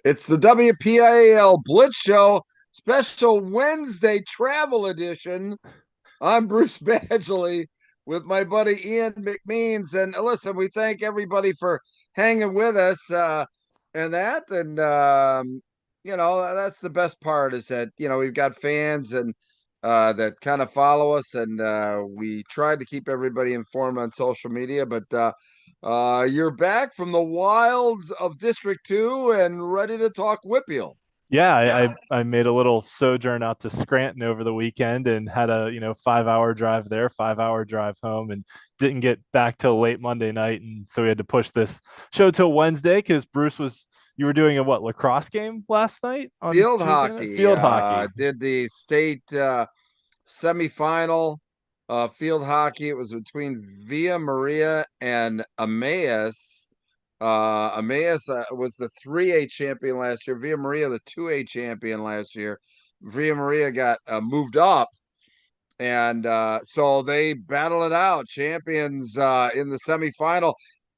It's the WPIAL Blitz Show, special Wednesday travel edition. I'm Bruce Badgley with my buddy Ian McMeans. And listen, we thank everybody for hanging with us and that. And, that's the best part is that, we've got fans and that kind of follow us. And we tried to keep everybody informed on social media. But you're back from the wilds of District 2 and ready to talk WPIAL. Yeah, I made a little sojourn out to Scranton over the weekend and had a 5 hour drive there, 5 hour drive home, and didn't get back till late Monday night, and so we had to push this show till Wednesday because Bruce was you were doing a lacrosse game last night on Field Tuesday night, hockey field hockey. did the state semifinal field hockey. It was between Via Maria and Emmaus. Emmaus was the 3A champion last year. Via Maria, the 2A champion last year. Via Maria got moved up, and so they battle it out, champions in the semifinal.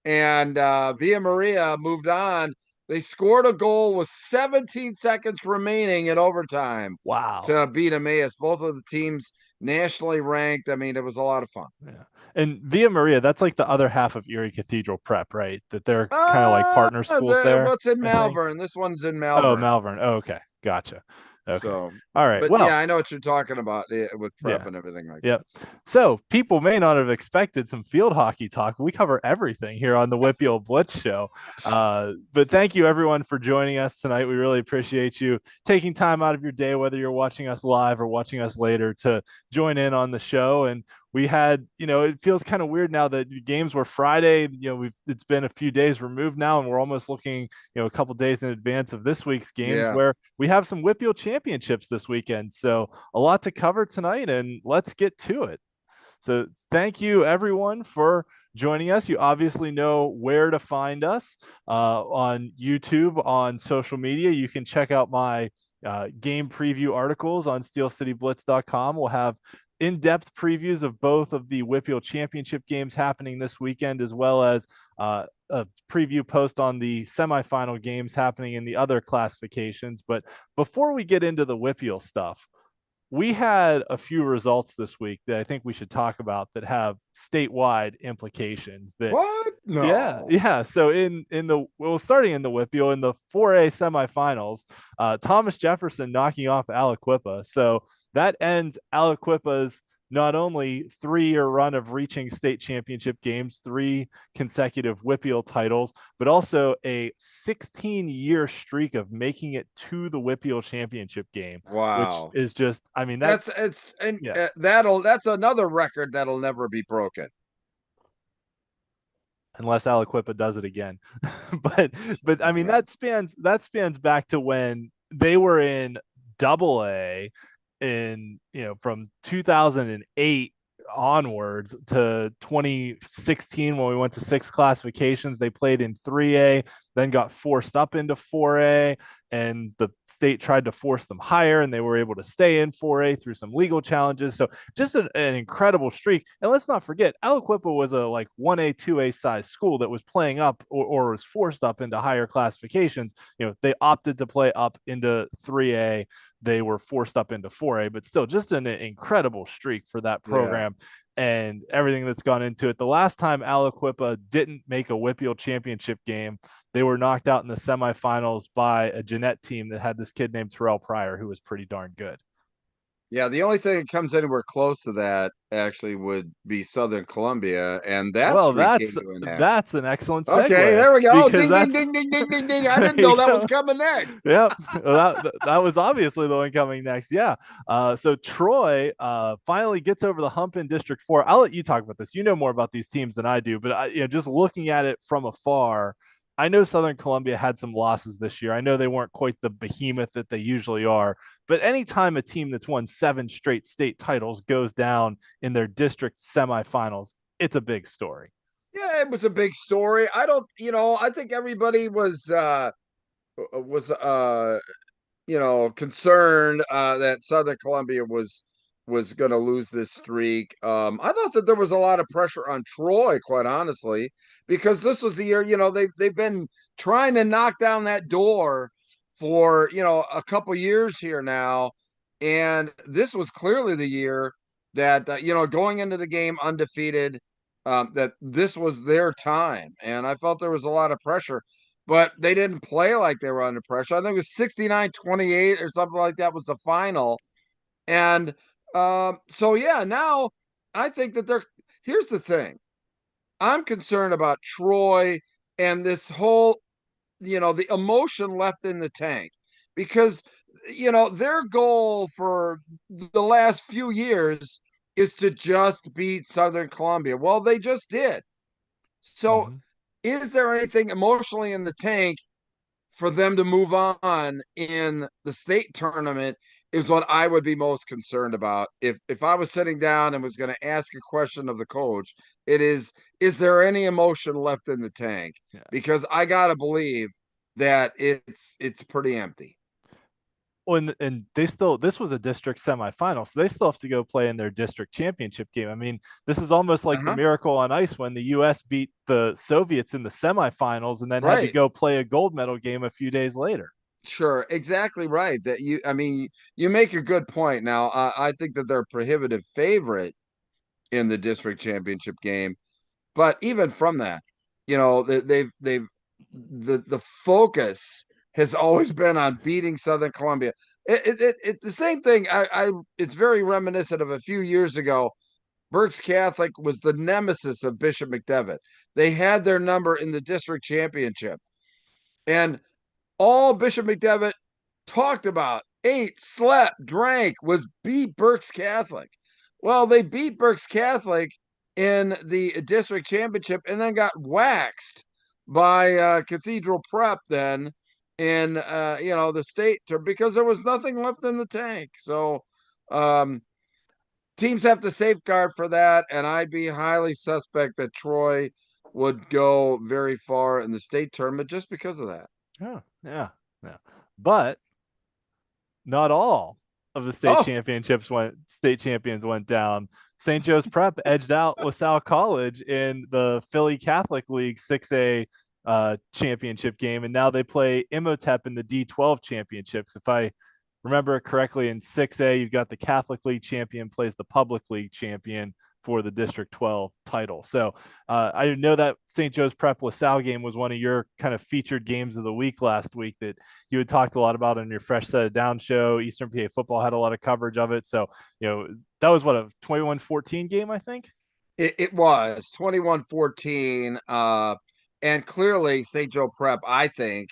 And Via Maria moved on. They scored a goal with 17 seconds remaining in overtime Wow. to beat Emmaus. Both of the teams nationally ranked. I mean, it was a lot of fun. Yeah. And Via Maria, that's like the other half of Erie Cathedral Prep, right? That they're kind of like partner schools there, What's in I think. Malvern? This one's in Oh, Malvern. Malvern. Oh, okay. Gotcha. Okay. So, All right. but yeah, Well, I know what you're talking about with prep yeah. and everything like Yep. that. So. So people may not have expected some field hockey talk. We cover everything here on the WPIAL Blitz Show. But thank you everyone for joining us tonight. We really appreciate you taking time out of your day, whether you're watching us live or watching us later, to join in on the show. And we had, it feels kind of weird now that the games were Friday. It's been a few days removed now, and we're almost looking, a couple days in advance of this week's games Yeah. where we have some WPIAL championships this weekend. So a lot to cover tonight, and let's get to it. So thank you everyone for joining us. You obviously know where to find us on YouTube, on social media. You can check out my game preview articles on steelcityblitz.com. We'll have in-depth previews of both of the WPIAL championship games happening this weekend, as well as a preview post on the semifinal games happening in the other classifications. But before we get into the WPIAL stuff, we had a few results this week that I think we should talk about that have statewide implications. That What? No. yeah. So starting in the WPIAL in the 4A semifinals, Thomas Jefferson knocking off Aliquippa. So that ends Aliquippa's not only 3-year run of reaching state championship games, 3 consecutive WPIAL titles, but also a 16-year streak of making it to the WPIAL championship game, which Wow. is just, I mean, That's it's and yeah, that's another record that'll never be broken. unless Aliquippa does it again. but I mean Right. that spans back to when they were in double A in from 2008 onwards to 2016 when we went to 6 classifications. They played in 3A, then got forced up into 4A, and the state tried to force them higher, and they were able to stay in 4A through some legal challenges. So just an incredible streak. And let's not forget, Aliquippa was a like 1A, 2A size school that was playing up or was forced up into higher classifications. They opted to play up into 3A. They were forced up into 4A, but still just an incredible streak for that Yeah. program and everything that's gone into it. The last time Aliquippa didn't make a WPIAL championship game, they were knocked out in the semifinals by a Jeanette team that had this kid named Terrell Pryor, who was pretty darn good. Yeah, the only thing that comes anywhere close to that actually would be Southern Columbia, and that Well, streak that's came to an end. that's an excellent Okay, segue there we go. because Ding, ding, that's ding, ding, ding, ding, ding. I there didn't you know that was go. coming next. Yep, that was obviously the one coming next. Yeah. So Troy finally gets over the hump in District 4. I'll let you talk about this. You know more about these teams than I do, but just looking at it from afar, I know Southern Columbia had some losses this year. I know they weren't quite the behemoth that they usually are, but anytime a team that's won 7 straight state titles goes down in their district semifinals, it's a big story. Yeah, it was a big story. I don't, I think everybody was concerned that Southern Columbia was going to lose this streak. I thought that there was a lot of pressure on Troy, quite honestly, because this was the year. They've been trying to knock down that door for, a couple years here now. And this was clearly the year that, going into the game undefeated, that this was their time. And I felt there was a lot of pressure, but they didn't play like they were under pressure. I think it was 69-28 or something like that was the final. And so, yeah, now I think that here's the thing. I'm concerned about Troy and this whole, the emotion left in the tank, because, their goal for the last few years is to just beat Southern Columbia. Well, they just did. So, Mm-hmm. is there anything emotionally in the tank for them to move on in the state tournament? Is what I would be most concerned about. If I was sitting down and was going to ask a question of the coach, it is there any emotion left in the tank? Yeah. Because I gotta believe that it's pretty empty. Well, and they still, this was a district semifinal, so they still have to go play in their district championship game. I mean, this is almost like the Uh-huh. miracle on ice when the U.S. beat the Soviets in the semifinals and then had to Right. go play a gold medal game a few days later. Sure, exactly right. That I mean, you make a good point. Now, I think that they're a prohibitive favorite in the district championship game. But even from that, they've the focus has always been on beating Southern Columbia. The same thing. It's very reminiscent of a few years ago. Berks Catholic was the nemesis of Bishop McDevitt. They had their number in the district championship, and all Bishop McDevitt talked about, ate, slept, drank, was beat Berks Catholic. Well, they beat Berks Catholic in the district championship and then got waxed by Cathedral Prep then in the state because there was nothing left in the tank. So um, teams have to safeguard for that, and I'd be highly suspect that Troy would go very far in the state tournament just because of that. Yeah, yeah, yeah. But not all of the Oh, state champions went down. St. Joe's Prep edged out LaSalle College in the Philly Catholic League 6A championship game, and now they play Imhotep in the D12 championships. If I remember correctly, in 6A, you've got the Catholic League champion plays the Public League champion for the District 12 title. So I know that St. Joe's Prep LaSalle game was one of your kind of featured games of the week last week that you had talked a lot about on your Fresh Set of Down show. Eastern PA football had a lot of coverage of it. So, that was what, a 21-14 game, I think? it was 21-14. And clearly St. Joe Prep, I think,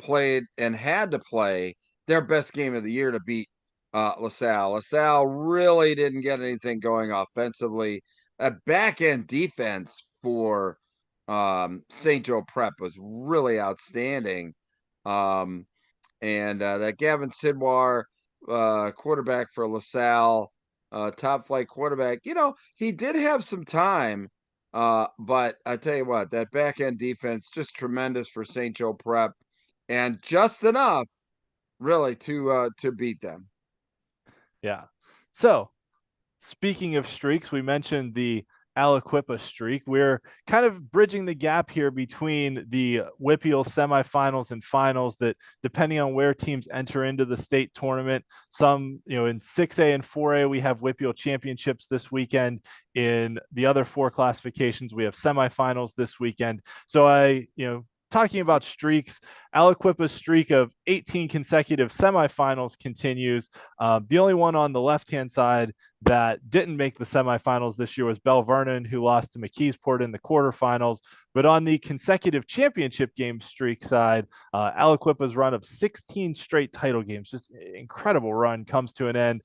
played and had to play their best game of the year to beat LaSalle. LaSalle really didn't get anything going offensively. A back end defense for St. Joe Prep was really outstanding. Um, and that Gavin Sidwar, quarterback for LaSalle, top flight quarterback, he did have some time. But I tell you what, that back end defense just tremendous for St. Joe Prep, and just enough really to beat them. Yeah. So, speaking of streaks, we mentioned the Aliquippa streak. We're kind of bridging the gap here between the WPIAL semifinals and finals that, depending on where teams enter into the state tournament, some, in 6A and 4A, we have WPIAL championships this weekend. In the other four classifications, we have semifinals this weekend. So talking about streaks, Aliquippa's streak of 18 consecutive semifinals continues. The only one on the left-hand side that didn't make the semifinals this year was Bell Vernon, who lost to McKeesport in the quarterfinals. But on the consecutive championship game streak side, Aliquippa's run of 16 straight title games, just incredible run, comes to an end.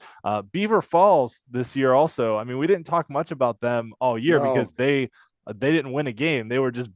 Beaver Falls this year also, I mean, we didn't talk much about them all year because No, they didn't win a game. They were just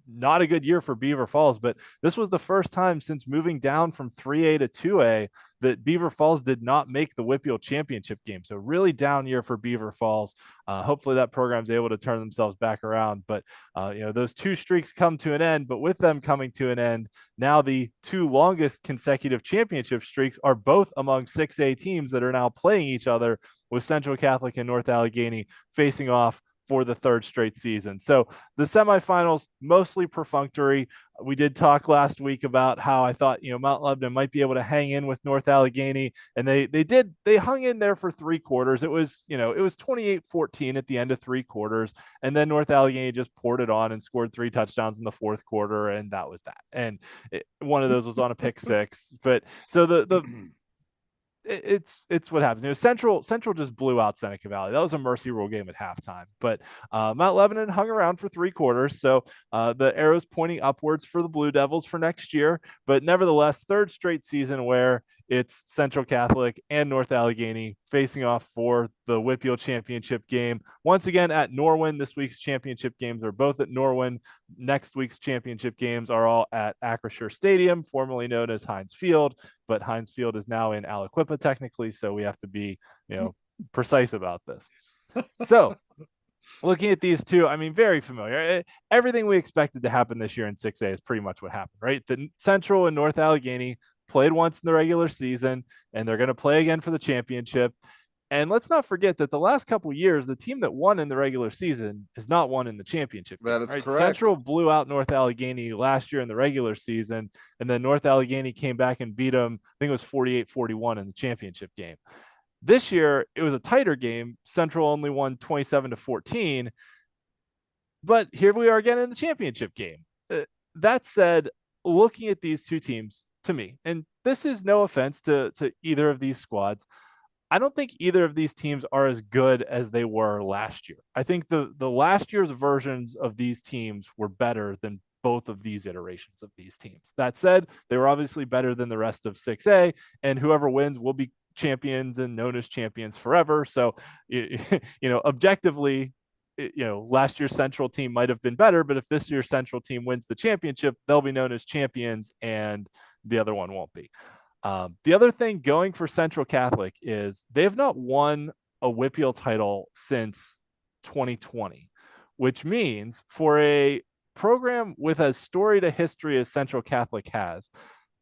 not a good year for Beaver Falls, but this was the first time since moving down from 3A to 2A that Beaver Falls did not make the WPIAL championship game. So really down year for Beaver Falls. Hopefully that program's able to turn themselves back around. But those two streaks come to an end. But with them coming to an end, now the two longest consecutive championship streaks are both among 6A teams that are now playing each other, with Central Catholic and North Allegheny facing off for the third straight season. So the semifinals, mostly perfunctory. We did talk last week about how I thought, Mount Lebanon might be able to hang in with North Allegheny, and they hung in there for 3 quarters. It was 28-14 at the end of 3 quarters, and then North Allegheny just poured it on and scored 3 touchdowns in the fourth quarter, and that was that. And one of those was on a pick six. But so the it's what happens. Central just blew out Seneca Valley. That was a mercy rule game at halftime. But Mount Lebanon hung around for 3 quarters, so the arrow's pointing upwards for the Blue Devils for next year. But nevertheless, third straight season where it's Central Catholic and North Allegheny facing off for the WPIAL championship game. Once again at Norwin. This week's championship games are both at Norwin. Next week's championship games are all at Acrisure Stadium, formerly known as Heinz Field, but Heinz Field is now in Aliquippa technically, so we have to be, precise about this. So looking at these two, very familiar. Everything we expected to happen this year in 6A is pretty much what happened, right? The Central and North Allegheny played once in the regular season, and they're going to play again for the championship. And let's not forget that the last couple of years, the team that won in the regular season has not won in the championship game. That is right? correct. Central blew out North Allegheny last year in the regular season, and then North Allegheny came back and beat them. I think it was 48-41 in the championship game. This year, it was a tighter game. Central only won 27-14, but here we are again in the championship game. That said, looking at these two teams, to me, and this is no offense to either of these squads, I don't think either of these teams are as good as they were last year. I think the last year's versions of these teams were better than both of these iterations of these teams. That said, they were obviously better than the rest of 6A, and whoever wins will be champions and known as champions forever. So, objectively, last year's Central team might have been better, but if this year's Central team wins the championship, they'll be known as champions, and the other one won't be. The other thing going for Central Catholic is they have not won a WPIAL title since 2020, which means for a program with as storied a history as Central Catholic has,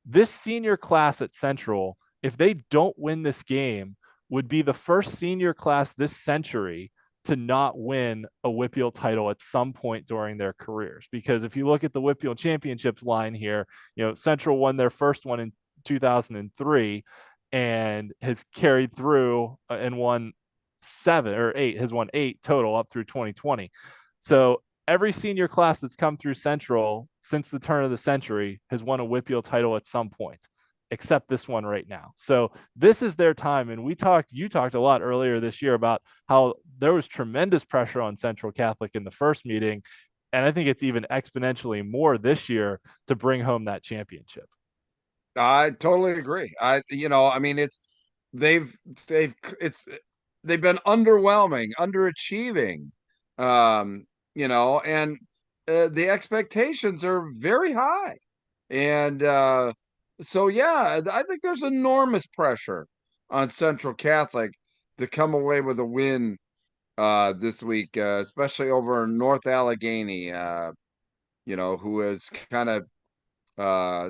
this senior class at Central, if they don't win this game, would be the first senior class this century to not win a WPIAL title at some point during their careers. Because if you look at the WPIAL championships line here, Central won their first one in 2003 and has carried through and won 8 total up through 2020. So every senior class that's come through Central since the turn of the century has won a WPIAL title at some point, except this one right now. So this is their time. And you talked a lot earlier this year about how there was tremendous pressure on Central Catholic in the first meeting. And I think it's even exponentially more this year to bring home that championship. I totally agree. They've been underwhelming, underachieving, and the expectations are very high. And so, yeah, I think there's enormous pressure on Central Catholic to come away with a win this week, especially over North Allegheny, who has kind of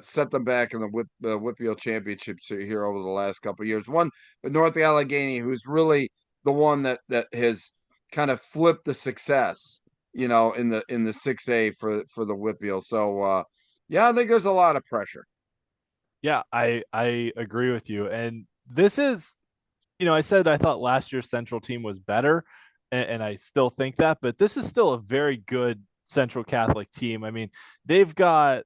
set them back in the WPIAL championships here over the last couple of years. One, North Allegheny, who's really the one that has kind of flipped the success, in the 6A for the WPIAL. So yeah, I think there's a lot of pressure. Yeah, I agree with you. And this is, I said I thought last year's Central team was better, and I still think that, but this is still a very good Central Catholic team. I mean, they've got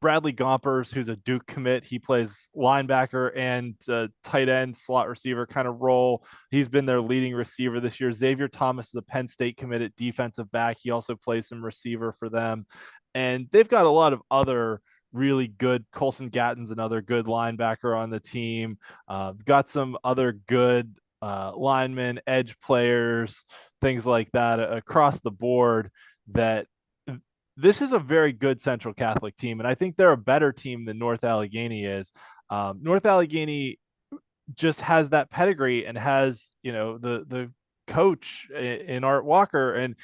Bradley Gompers, who's a Duke commit. He plays linebacker and tight end, slot receiver kind of role. He's been their leading receiver this year. Xavier Thomas is a Penn State committed defensive back. He also plays some receiver for them. And they've got a lot of other really good. Colson Gatton's another good linebacker on the team. Got some other good linemen, edge players, things like that across the board. That this is a very good Central Catholic team, and I think they're a better team than North Allegheny is. North Allegheny just has that pedigree and has, the coach in Art Walker, and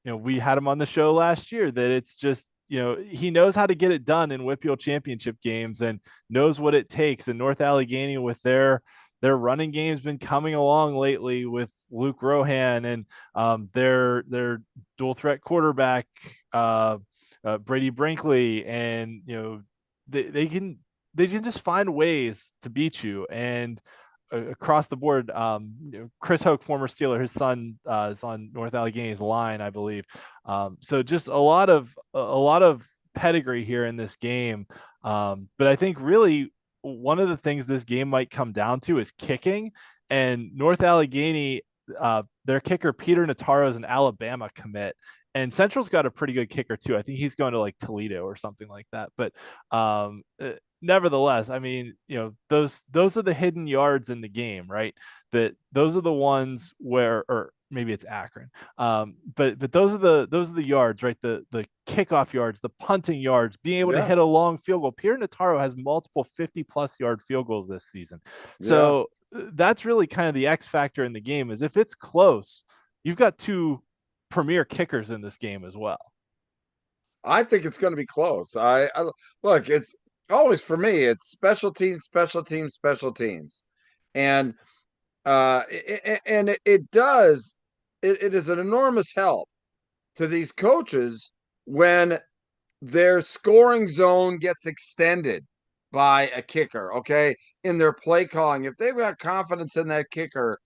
we had him on the show last year, that it's just, he knows how to get it done in WPIAL championship games and knows what it takes. And North Allegheny, with their running game's been coming along lately with Luke Rohan and their dual threat quarterback Brady Brinkley, and they can just find ways to beat you. And across the board, Chris Hoke, former Steeler, his son is on North Allegheny's line, I believe. So just a lot of pedigree here in this game. But I think really one of the things this game might come down to is kicking. And North Allegheny, their kicker Peter Notaro is an Alabama commit, and Central's got a pretty good kicker too. I think he's going to like Toledo or something like that. But nevertheless, I mean, those are the hidden yards in the game, right? That those are the ones where, or maybe it's Akron, but those are the yards, right? The kickoff yards, the punting yards, being able to Yeah. hit a long field goal. Pierre Notaro has multiple 50+ yard field goals this season, Yeah. so that's really kind of the X factor in the game. Is if it's close, you've got two premier kickers in this game as well. I think it's going to be close. I look. It's always for me. It's special teams, special teams, special teams, and it does. It is an enormous help to these coaches when their scoring zone gets extended by a kicker. Okay, in their play calling, if they've got confidence in that kicker,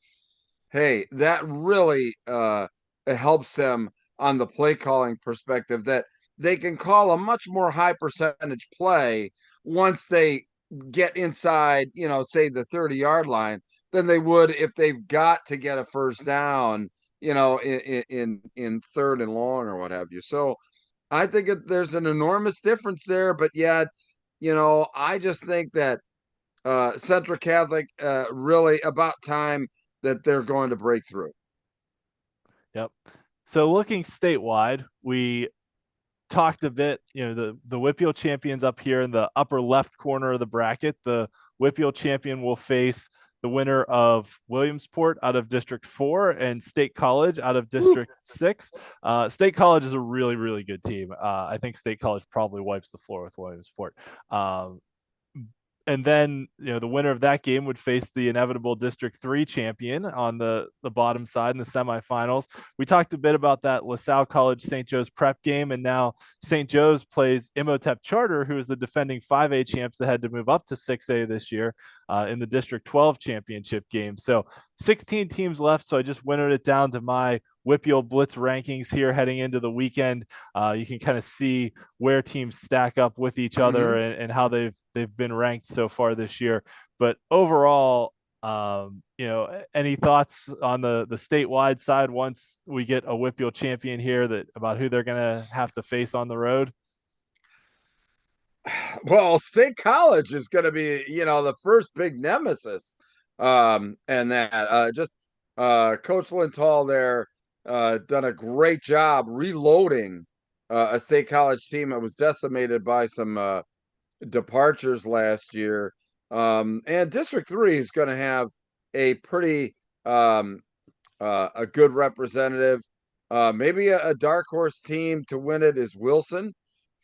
hey, that really it helps them on the play calling perspective, that they can call a much more high percentage play once they get inside, say the 30-yard line, than they would if they've got to get a first down, in third and long or what have you. So I think there's an enormous difference there, but yet, I just think that Central Catholic, really about time that they're going to break through. Yep. So looking statewide, we talked a bit, the WPIAL champions up here in the upper left corner of the bracket. The WPIAL champion will face the winner of Williamsport out of District 4 and State College out of District 6. State College is a really, really good team. I think State College probably wipes the floor with Williamsport. And then the winner of that game would face the inevitable District 3 champion on the bottom side in the semifinals. We talked a bit about that LaSalle College St. Joe's prep game, and now St. Joe's plays Imhotep Charter, who is the defending 5A champs that had to move up to 6A this year in the District 12 championship game. So 16 teams left, so I just winnowed it down to my WPIAL Blitz rankings here heading into the weekend. You can kind of see where teams stack up with each other and how they've been ranked so far this year. But overall, any thoughts on the statewide side once we get a WPIAL champion here, that about who they're going to have to face on the road? Well, State College is going to be, the first big nemesis. And that just Coach Lintal there done a great job reloading a State College team that was decimated by some departures last year. And District 3 is going to have a pretty a good representative. Maybe a dark horse team to win it is Wilson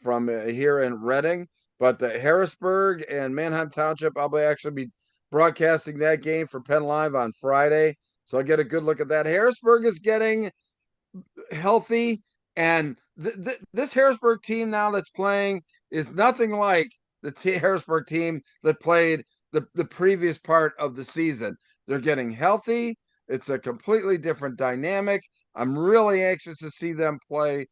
from here in Reading, but the Harrisburg and Manheim Township, I'll actually be broadcasting that game for Penn Live on Friday, so I'll get a good look at that. Harrisburg is getting healthy, and this Harrisburg team now that's playing is nothing like the Harrisburg team that played the previous part of the season. They're getting healthy. It's a completely different dynamic. I'm really anxious to see them play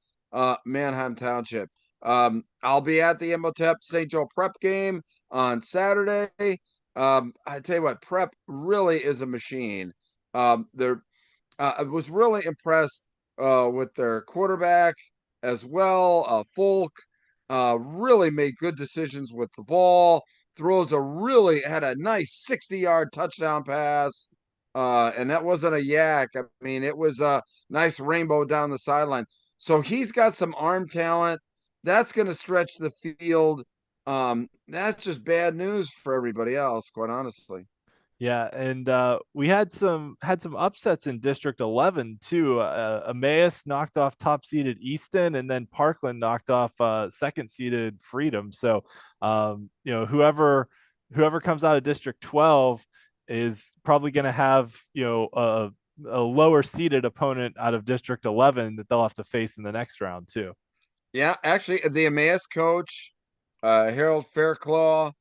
Manheim Township. I'll be at the Imhotep St. Joe Prep game on Saturday. I tell you what, Prep really is a machine. I was really impressed with their quarterback as well. Folk really made good decisions with the ball. Had a nice 60-yard touchdown pass. And that wasn't a yak. I mean, it was a nice rainbow down the sideline. So he's got some arm talent. That's going to stretch the field. That's just bad news for everybody else, quite honestly. Yeah, and we had some upsets in District 11 too. Emmaus knocked off top-seeded Easton, and then Parkland knocked off second-seeded Freedom. So, whoever comes out of District 12 is probably going to have a lower seeded opponent out of District 11 that they'll have to face in the next round too. Yeah, actually, the Emmaus coach, Harold Fairclaw,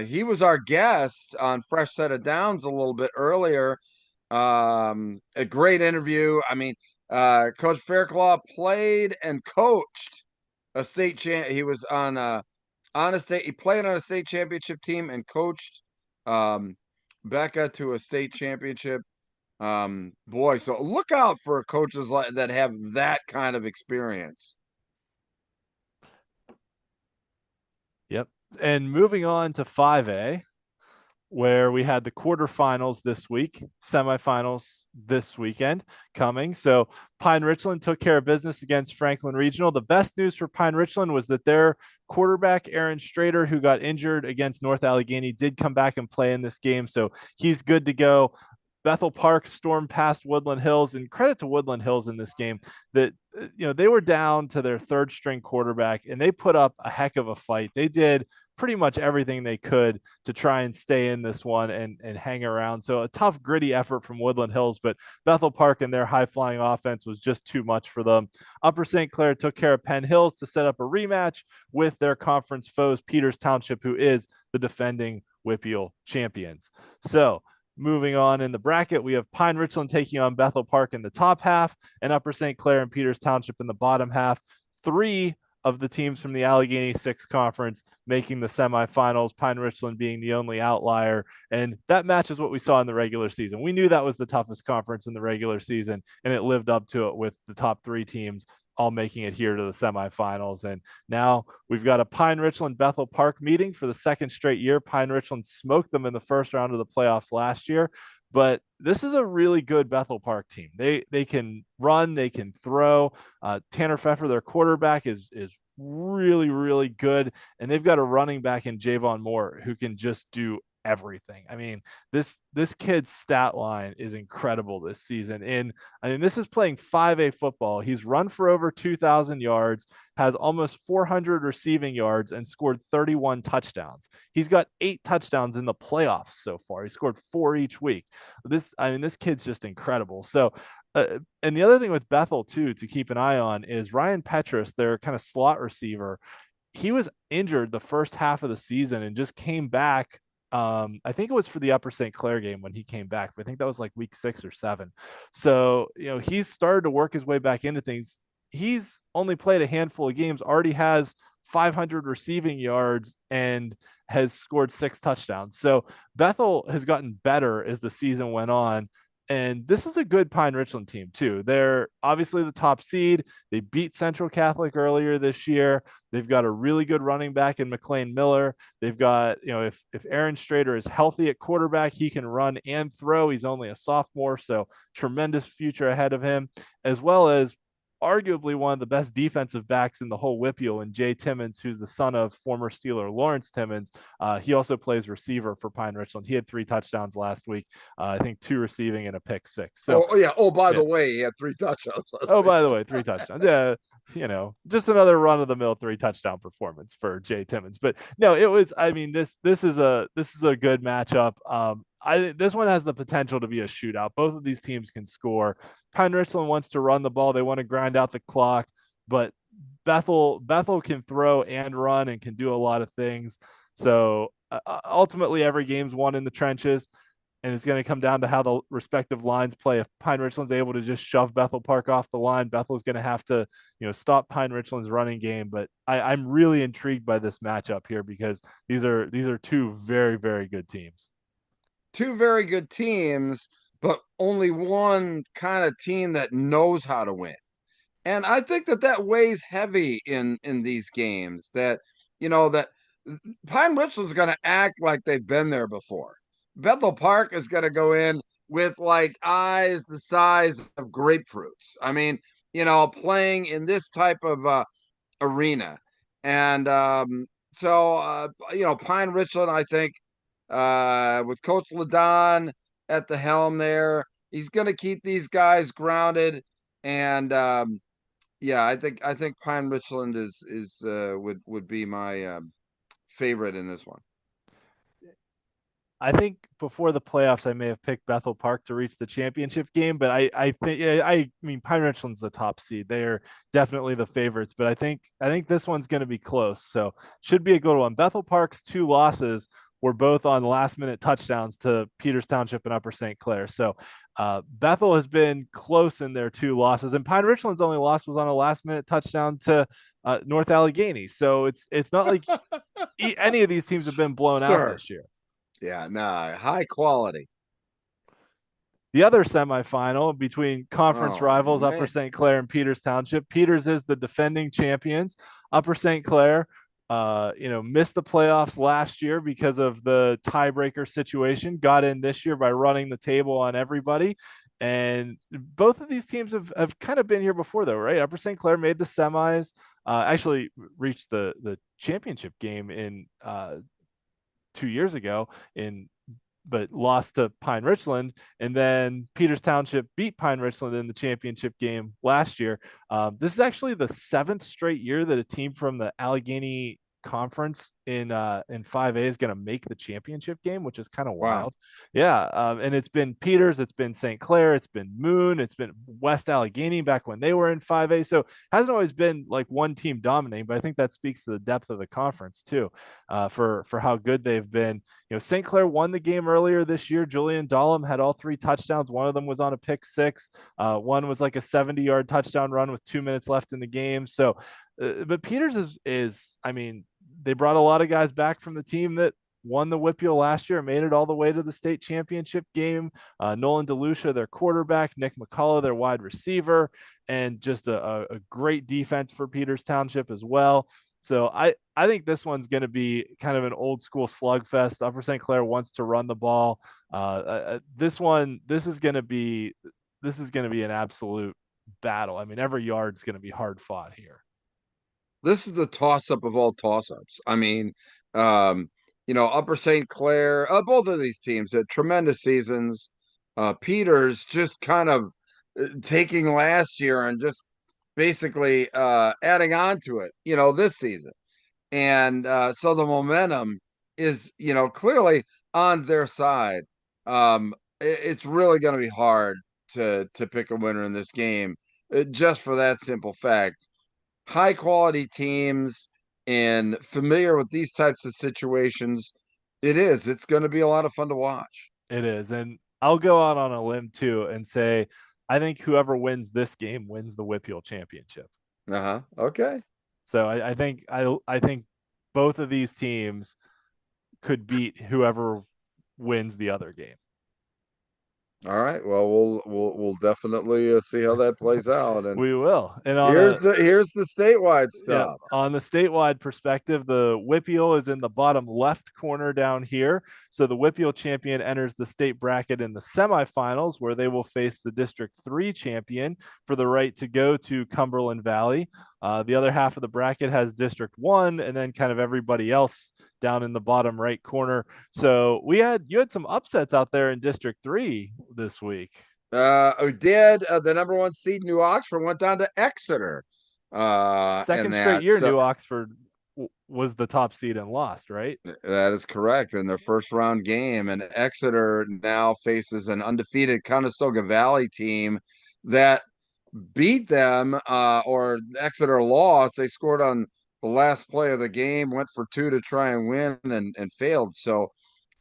he was our guest on Fresh Set of Downs a little bit earlier. A great interview. I mean, Coach Fairclaw played and coached a state champ. He was on a state. He played on a state championship team and coached um, Becca to a state championship. Boy, so look out for coaches like that have that kind of experience. Yep. And moving on to 5A, where we had the quarterfinals this week, semifinals this weekend coming. So Pine Richland took care of business against Franklin Regional. The best news for Pine Richland was that their quarterback, Aaron Strader, who got injured against North Allegheny, did come back and play in this game. So he's good to go. Bethel Park stormed past Woodland Hills, and credit to Woodland Hills in this game that they were down to their third string quarterback and they put up a heck of a fight. They did pretty much everything they could to try and stay in this one and hang around. So a tough, gritty effort from Woodland Hills, but Bethel Park and their high flying offense was just too much for them. Upper St. Clair took care of Penn Hills to set up a rematch with their conference foes, Peters Township, who is the defending WPIAL champions. So moving on in the bracket, we have Pine Richland taking on Bethel Park in the top half and Upper St. Clair and Peters Township in the bottom half. Three of the teams from the Allegheny Six Conference making the semifinals, Pine Richland being the only outlier. And that matches what we saw in the regular season. We knew that was the toughest conference in the regular season, and it lived up to it with the top three teams all making it here to the semifinals. And now we've got a Pine Richland Bethel Park meeting for the second straight year. Pine Richland smoked them in the first round of the playoffs last year, but this is a really good Bethel Park team. They can run, they can throw. Tanner Pfeffer, their quarterback, is really good, and they've got a running back in Javon Moore who can just do everything. I mean, this kid's stat line is incredible this season. And I mean, this is playing 5A football. He's run for over 2,000 yards, has almost 400 receiving yards, and scored 31 touchdowns. He's got 8 touchdowns in the playoffs so far. He scored 4 each week. This kid's just incredible. So and the other thing with Bethel too to keep an eye on is Ryan Petrus, their kind of slot receiver. He was injured the first half of the season and just came back. I think it was for the Upper St. Clair game when he came back, but I think that was like week 6 or 7. So, he's started to work his way back into things. He's only played a handful of games, already has 500 receiving yards and has scored 6 touchdowns. So Bethel has gotten better as the season went on. And this is a good Pine Richland team too. They're obviously the top seed. They beat Central Catholic earlier this year. They've got a really good running back in McLean Miller. They've got, if Aaron Strader is healthy at quarterback, he can run and throw. He's only a sophomore, so tremendous future ahead of him, as well as arguably one of the best defensive backs in the whole WPIAL, and Jay Timmons, who's the son of former Steeler Lawrence Timmons. He also plays receiver for Pine Richland. He had 3 touchdowns last week. I think 2 receiving and a pick 6. So, yeah. Oh, by yeah. the way, he had 3 touchdowns last Oh, week. by the way, 3 touchdowns. Yeah, just another run of the mill 3 touchdown performance for Jay Timmons. But no, it was. I mean, this is a good matchup. This one has the potential to be a shootout. Both of these teams can score. Pine Richland wants to run the ball. They want to grind out the clock, but Bethel can throw and run and can do a lot of things. So ultimately, every game's won in the trenches, and it's going to come down to how the respective lines play. If Pine Richland's able to just shove Bethel Park off the line, Bethel's going to have to, stop Pine Richland's running game. But I'm really intrigued by this matchup here because these are 2 very, very good teams. 2 very good teams, but only one kind of team that knows how to win. And I think that weighs heavy in these games. That that Pine Richland's going to act like they've been there before. Bethel Park is going to go in with like eyes the size of grapefruits. I mean, playing in this type of arena, and Pine Richland, I think, with Coach Ladon at the helm there, he's going to keep these guys grounded. And yeah, I think Pine Richland would be my favorite in this one. I think before the playoffs, I may have picked Bethel Park to reach the championship game, but I think I mean Pine Richland's the top seed. They are definitely the favorites, but I think this one's going to be close. So should be a good one. Bethel Park's two losses were both on last minute touchdowns to Peters Township and Upper St. Clair. So Bethel has been close in their two losses, and Pine Richland's only loss was on a last minute touchdown to North Allegheny. So it's not like any of these teams have been blown out Sure. this year. Yeah, nah, high quality. The other semifinal between conference Oh rivals Upper man. St. Clair and Peters Township. Peters is the defending champions. Upper St. Clair, missed the playoffs last year because of the tiebreaker situation. Got in this year by running the table on everybody. And both of these teams have kind of been here before, though, right? Upper St. Clair made the semis, actually reached the championship game in 2 years ago but lost to Pine Richland. And then Peters Township beat Pine Richland in the championship game last year. This is actually the seventh straight year that a team from the Allegheny Conference in 5A is going to make the championship game, which is kind of Wow. wild. Yeah, and it's been Peters, it's been St. Clair, it's been Moon, it's been West Allegheny back when they were in 5A. So it hasn't always been like one team dominating, but I think that speaks to the depth of the conference too, for how good they've been. St. Clair won the game earlier this year. Julian Dahlem had all three touchdowns. One of them was on a pick six. One was like a 70-yard touchdown run with 2 minutes left in the game. So, but Peters is, I mean, they brought a lot of guys back from the team that won the WPIAL last year and made it all the way to the state championship game. Nolan DeLucia, their quarterback, Nick McCullough, their wide receiver, and just a great defense for Peters Township as well. So I think this one's going to be kind of an old school slugfest. Upper St. Clair wants to run the ball. This is going to be an absolute battle. I mean, every yard's going to be hard fought here. This is the toss up of all toss ups. I mean, Upper St. Clair, both of these teams had tremendous seasons. Peters just kind of taking last year and just basically adding on to it, this season. And so the momentum is, clearly on their side. It's really going to be hard to pick a winner in this game, just for that simple fact. High quality teams and familiar with these types of situations. It's going to be a lot of fun to watch. It is. And I'll go out on a limb too and say, I think whoever wins this game wins the WPIAL championship. Okay. So I think both of these teams could beat whoever wins the other game. All right. Well, we'll definitely see how that plays out. And we will. And here's the statewide stuff. Yeah, on the statewide perspective, the WPIAL is in the bottom left corner down here. So the WPIAL champion enters the state bracket in the semifinals, where they will face the District 3 champion for the right to go to Cumberland Valley. The other half of the bracket has District 1 and then kind of everybody else down in the bottom right corner. So you had some upsets out there in District 3 this week. We did. The number one seed, New Oxford, went down to Exeter. Second straight year, New Oxford was the top seed and lost, right? That is correct in their first round game. And Exeter now faces an undefeated Conestoga Valley team that beat them, or Exeter lost. They scored on the last play of the game, went for two to try and win and failed. So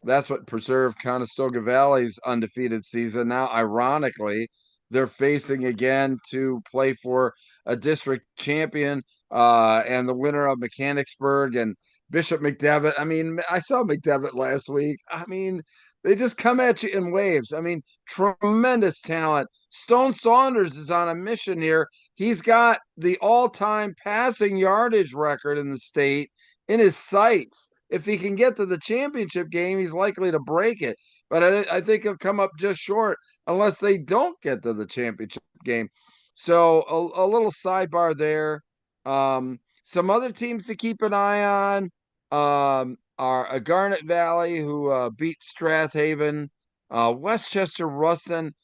that's what preserved Conestoga Valley's undefeated season. Now, ironically, they're facing again to play for a district champion, and the winner of Mechanicsburg and Bishop McDevitt. I mean, I saw McDevitt last week. I mean, they just come at you in waves. I mean, tremendous talent. Stone Saunders is on a mission here. He's got the all-time passing yardage record in the state in his sights. If he can get to the championship game, he's likely to break it. But I think he'll come up just short unless they don't get to the championship game. So a little sidebar there. Some other teams to keep an eye on are a Garnet Valley, who beat Strathaven, Westchester Ruston,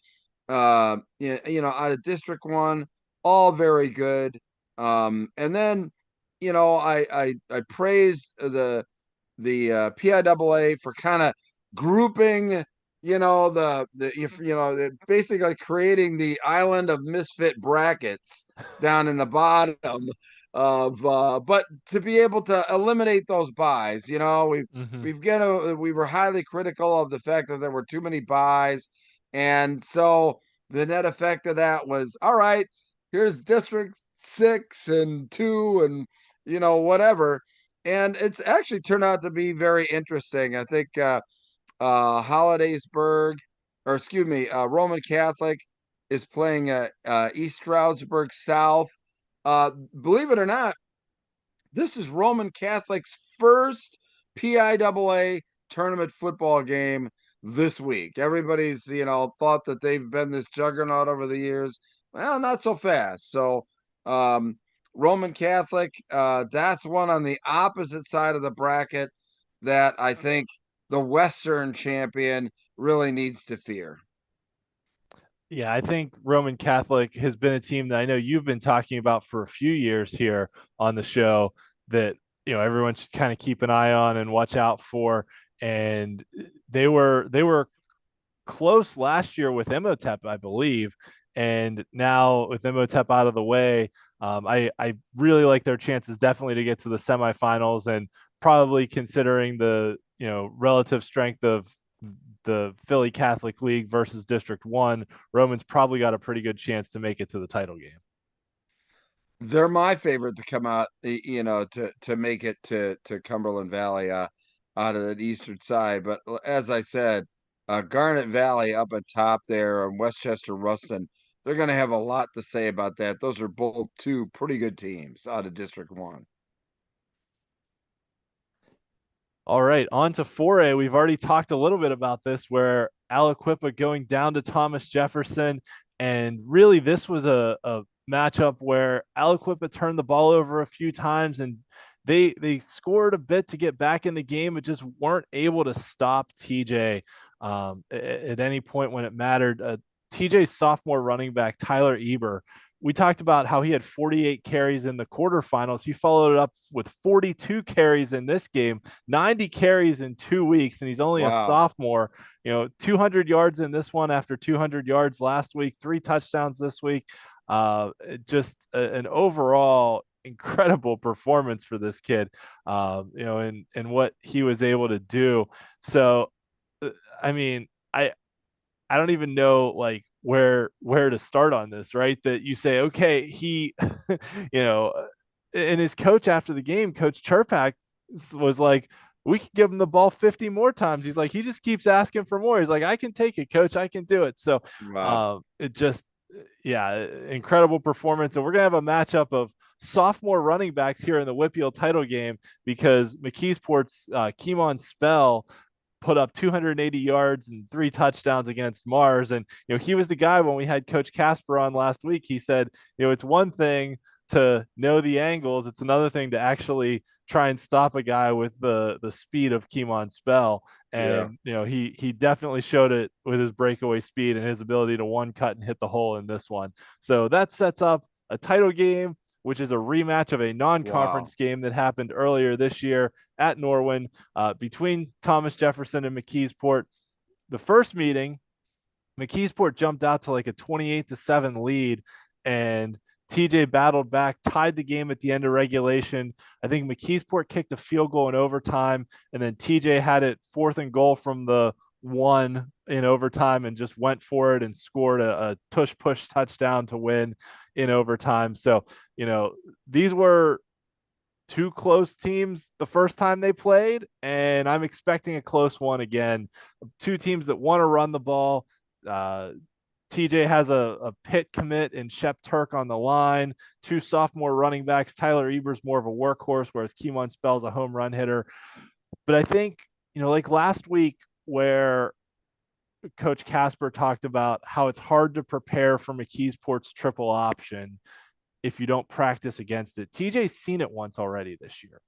out of District 1, all very good. And then, I praised the PIAA for kind of grouping, basically creating the island of misfit brackets down in the bottom of, but to be able to eliminate those buys, Mhm. we were highly critical of the fact that there were too many buys. And so the net effect of that was, all right, here's District 6 and 2 and, whatever. And it's actually turned out to be very interesting. I think Hollidaysburg, or excuse me, Roman Catholic is playing East Stroudsburg South. Believe it or not, this is Roman Catholic's first PIAA tournament football game this week. Everybody's, thought that they've been this juggernaut over the years. Well, not so fast. So, um, Roman Catholic, that's one on the opposite side of the bracket that I think the Western champion really needs to fear. Yeah, I think Roman Catholic has been a team that I know you've been talking about for a few years here on the show that everyone should kind of keep an eye on and watch out for. And they were close last year with Imhotep, I believe, and now with Imhotep out of the way, I really like their chances definitely to get to the semifinals, and probably considering the relative strength of the Philly Catholic League versus District 1, Roman's probably got a pretty good chance to make it to the title game. They're my favorite to come out, to make it to Cumberland Valley, out of the eastern side. But as I said, Garnet Valley up at top there, and Westchester Ruston, they're going to have a lot to say about that. Those are both two pretty good teams out of District 1. All right, on to 4A. We've already talked a little bit about this, where Aliquippa going down to Thomas Jefferson. And really, this was a matchup where Aliquippa turned the ball over a few times, and they scored a bit to get back in the game, but just weren't able to stop TJ at any point when it mattered. TJ's sophomore running back, Tyler Eber, we talked about how he had 48 carries in the quarterfinals. He followed it up with 42 carries in this game, 90 carries in 2 weeks, and he's only a Wow. sophomore. 200 yards in this one after 200 yards last week, 3 touchdowns this week. Just an overall incredible performance for this kid, and what he was able to do. So, I mean, I don't even know like where to start on this, right? That you say, okay, he, you know, and his coach after the game, Coach Cherpak, was like, we could give him the ball 50 more times. He's like, he just keeps asking for more. He's like, I can take it, coach. I can do it. So Wow. it just, yeah, incredible performance. And we're going to have a matchup of sophomore running backs here in the WPIAL title game, because McKeesport's Keemon Spell put up 280 yards and 3 touchdowns against Mars. And, he was the guy when we had Coach Casper on last week. He said, it's one thing to know the angles, it's another thing to actually try and stop a guy with the speed of Keemon Spell. Yeah. And, he definitely showed it with his breakaway speed and his ability to one cut and hit the hole in this one. So that sets up a title game, which is a rematch of a Wow. non-conference game that happened earlier this year at Norwin, between Thomas Jefferson and McKeesport. The first meeting, McKeesport jumped out to like a 28-7 lead, and TJ battled back, tied the game at the end of regulation. I think McKeesport kicked a field goal in overtime, and then TJ had it 4th and goal from the 1 in overtime and just went for it and scored a tush push touchdown to win in overtime. So, these were two close teams the first time they played, and I'm expecting a close one again. Two teams that want to run the ball. Uh, TJ has a pit commit in Shep Turk on the line. Two sophomore running backs. Tyler Eber's more of a workhorse, whereas Keemon Spell's a home run hitter. But I think, like last week, where Coach Casper talked about how it's hard to prepare for McKeesport's triple option if you don't practice against it. TJ's seen it once already this year.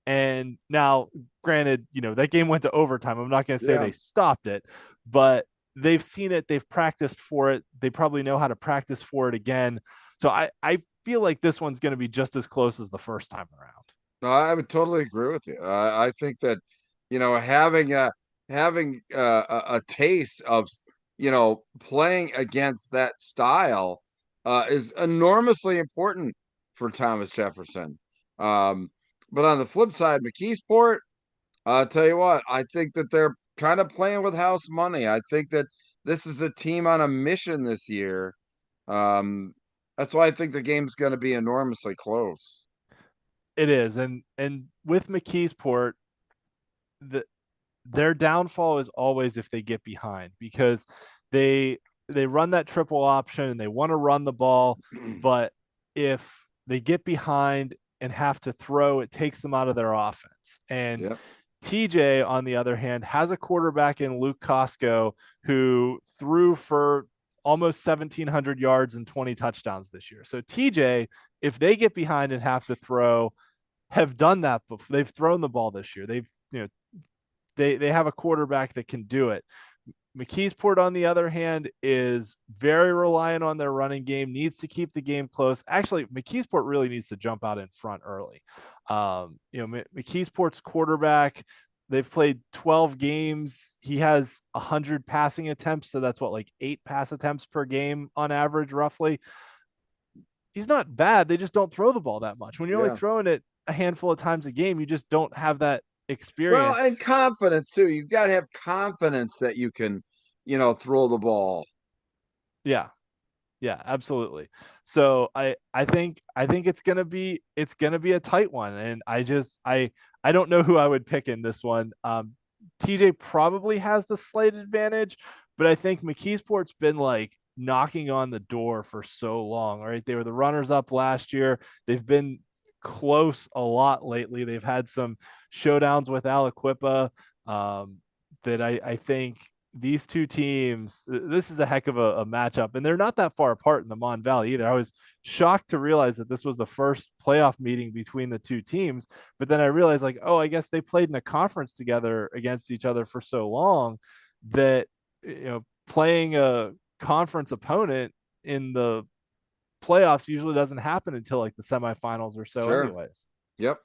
And now, granted, that game went to overtime. I'm not going to say Yeah. they stopped it, but they've seen it. They've practiced for it. They probably know how to practice for it again. So I feel like this one's going to be just as close as the first time around. No, I would totally agree with you. I think that, having having a taste of playing against that style is enormously important for Thomas Jefferson. Um, but on the flip side, McKeesport, I'll tell you what, I think that they're kind of playing with house money. I think that this is a team on a mission this year. Um, that's why I think the game's going to be enormously close. It is, and with McKeesport, the their downfall is always if they get behind because they they run that triple option and they want to run the ball, but if they get behind and have to throw, it takes them out of their offense. And Yep. TJ, on the other hand, has a quarterback in Luke Costco who threw for almost 1,700 yards and 20 touchdowns this year. So TJ, if they get behind and have to throw, have done that before. They've thrown the ball this year. They've they have a quarterback that can do it. McKeesport, on the other hand, is very reliant on their running game, needs to keep the game close. Actually, McKeesport really needs to jump out in front early. McKeesport's quarterback, they've played 12 games. He has 100 passing attempts. So that's what, like 8 pass attempts per game on average, roughly. He's not bad. They just don't throw the ball that much. When you're only Yeah. throwing it a handful of times a game, you just don't have that Well, and experience. confidence too. You got to have confidence that you can, throw the ball. Yeah. Yeah, absolutely. So I think it's gonna be a tight one, and I don't know who I would pick in this one. TJ probably has the slight advantage, but I think McKeesport's been like knocking on the door for so long. Right, they were the runners up last year. They've been close a lot lately. They've had some showdowns with Aliquippa that I think these two teams, this is a heck of a matchup, and they're not that far apart in the Mon Valley either. I was shocked to realize that this was the first playoff meeting between the two teams, but then I realized, like, oh, I guess they played in a conference together against each other for so long that playing a conference opponent in the playoffs usually doesn't happen until like the semifinals or so, Sure. anyways. Yep.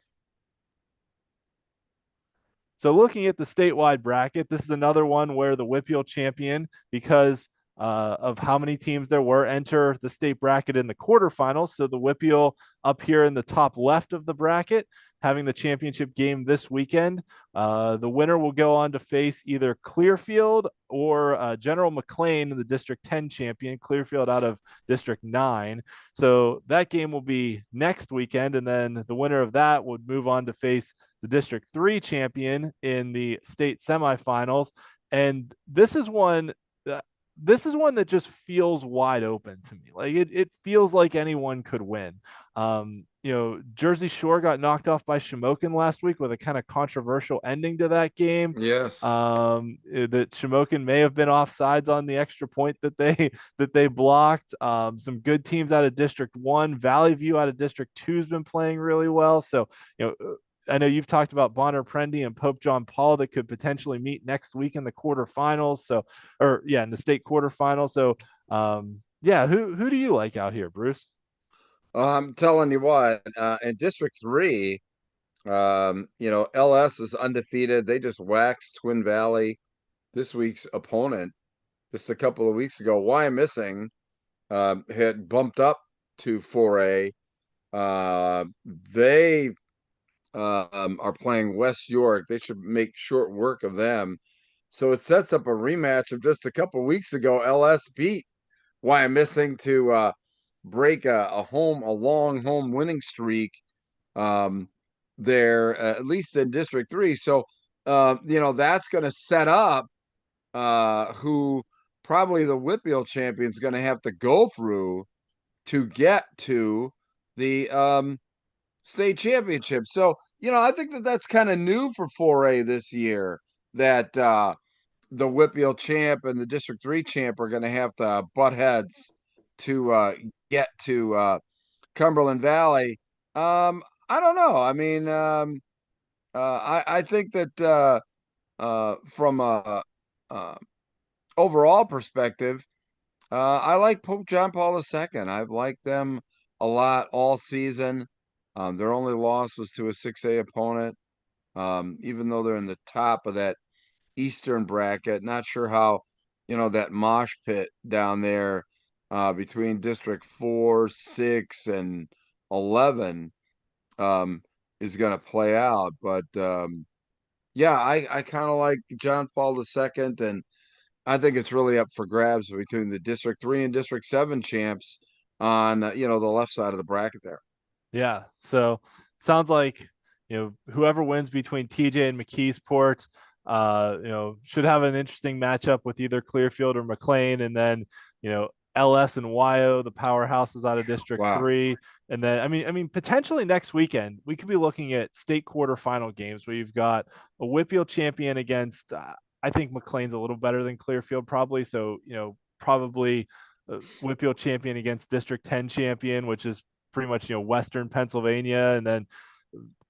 So looking at the statewide bracket, this is another one where the WPIAL champion, because of how many teams there were, enter the state bracket in the quarterfinals. So the WPIAL up here in the top left of the bracket, having the championship game this weekend. The winner will go on to face either Clearfield or General McLean, the District 10 champion, Clearfield out of District 9. So that game will be next weekend, and then the winner of that would move on to face the District 3 champion in the state semifinals. And this is one that just feels wide open to me. Like it feels like anyone could win. Jersey Shore got knocked off by Shamokin last week with a kind of controversial ending to that game. Yes. That Shamokin may have been offsides on the extra point that they blocked. Some good teams out of District 1. Valley View out of District 2 has been playing really well. So, I know you've talked about Bonner Prendy and Pope John Paul that could potentially meet next week in the quarterfinals. So, in the state quarterfinals. So, who do you like out here, Bruce? I'm telling you what, in District 3, LS is undefeated. They just waxed Twin Valley, this week's opponent, just a couple of weeks ago. Why Missing had bumped up to 4A. They are playing West York. They should make short work of them. So it sets up a rematch of just a couple of weeks ago. LS beat Why I'm Missing to break a long home winning streak there, at least in District 3. So, that's going to set up who probably the WPIAL champion is going to have to go through to get to the state championship. So, I think that that's kind of new for 4A this year, that the WPIAL champ and the District 3 champ are going to have to butt heads to get to Cumberland Valley. I don't know. I mean, I think that from a overall perspective, I like Pope John Paul II. I've liked them a lot all season. Their only loss was to a 6A opponent. Even though they're in the top of that Eastern bracket. Not sure how, that mosh pit down there between District 4, 6, and 11 um, is going to play out. But yeah, I kind of like John Paul II, and I think it's really up for grabs between the District 3 and District 7 champs on, the left side of the bracket there. Yeah. So sounds like, whoever wins between TJ and McKeesport, should have an interesting matchup with either Clearfield or McLean. And then, LS and YO, the powerhouses out of District Wow. 3. And then, potentially next weekend, we could be looking at state quarterfinal games where you've got a WPIAL champion against, I think McLean's a little better than Clearfield probably. So, probably WPIAL champion against District 10 champion, which is pretty much, Western Pennsylvania. And then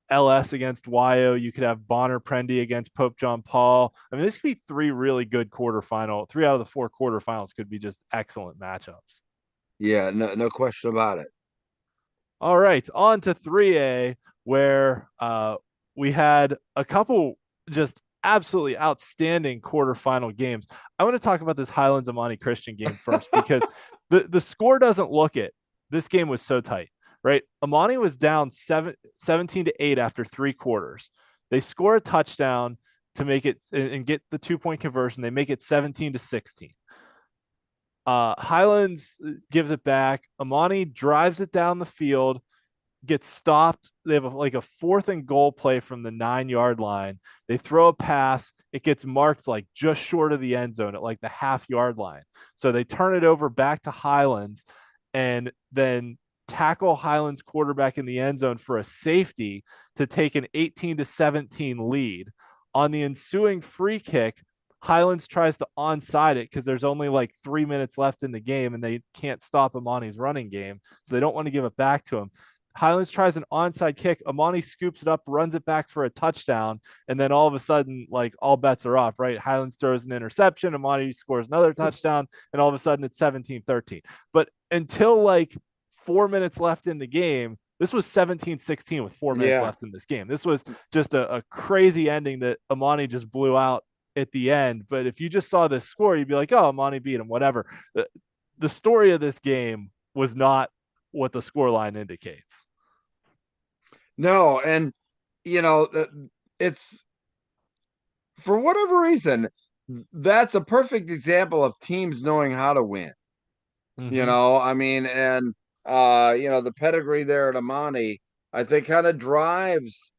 LS against YO. You could have Bonner Prendy against Pope John Paul. This could be three really good quarterfinal. 3 out of the 4 quarterfinals could be just excellent matchups. Yeah, no question about it. All right, on to 3A, where we had a couple just absolutely outstanding quarterfinal games. I want to talk about this Highlands Amani Christian game first because the score doesn't look it. This game was so tight, right? Amani was down 17-8 after 3 quarters. They score a touchdown to make it and get the 2-point conversion. They make it 17-16. Highlands gives it back. Amani drives it down the field, gets stopped. They have like a 4th and goal play from the 9-yard line. They throw a pass. It gets marked like just short of the end zone at like the half-yard line. So they turn it over back to Highlands and then tackle Highlands quarterback in the end zone for a safety to take an 18-17 lead. On the ensuing free kick, Highlands tries to onside it because there's only like 3 minutes left in the game and they can't stop Amani's running game. So they don't want to give it back to him. Highlands tries an onside kick. Amani scoops it up, runs it back for a touchdown. And then all of a sudden, like all bets are off, right? Highlands throws an interception. Amani scores another touchdown. And all of a sudden it's 17-13. But until like 4 minutes left in the game, this was 17-16 with 4 minutes Yeah. left in this game. This was just a crazy ending that Amani just blew out at the end. But if you just saw this score, you'd be like, oh, Amani beat him, whatever. The story of this game was not what the scoreline indicates. No, and it's for whatever reason, that's a perfect example of teams knowing how to win. Mm-hmm. And the pedigree there at Amani, I think kind of drives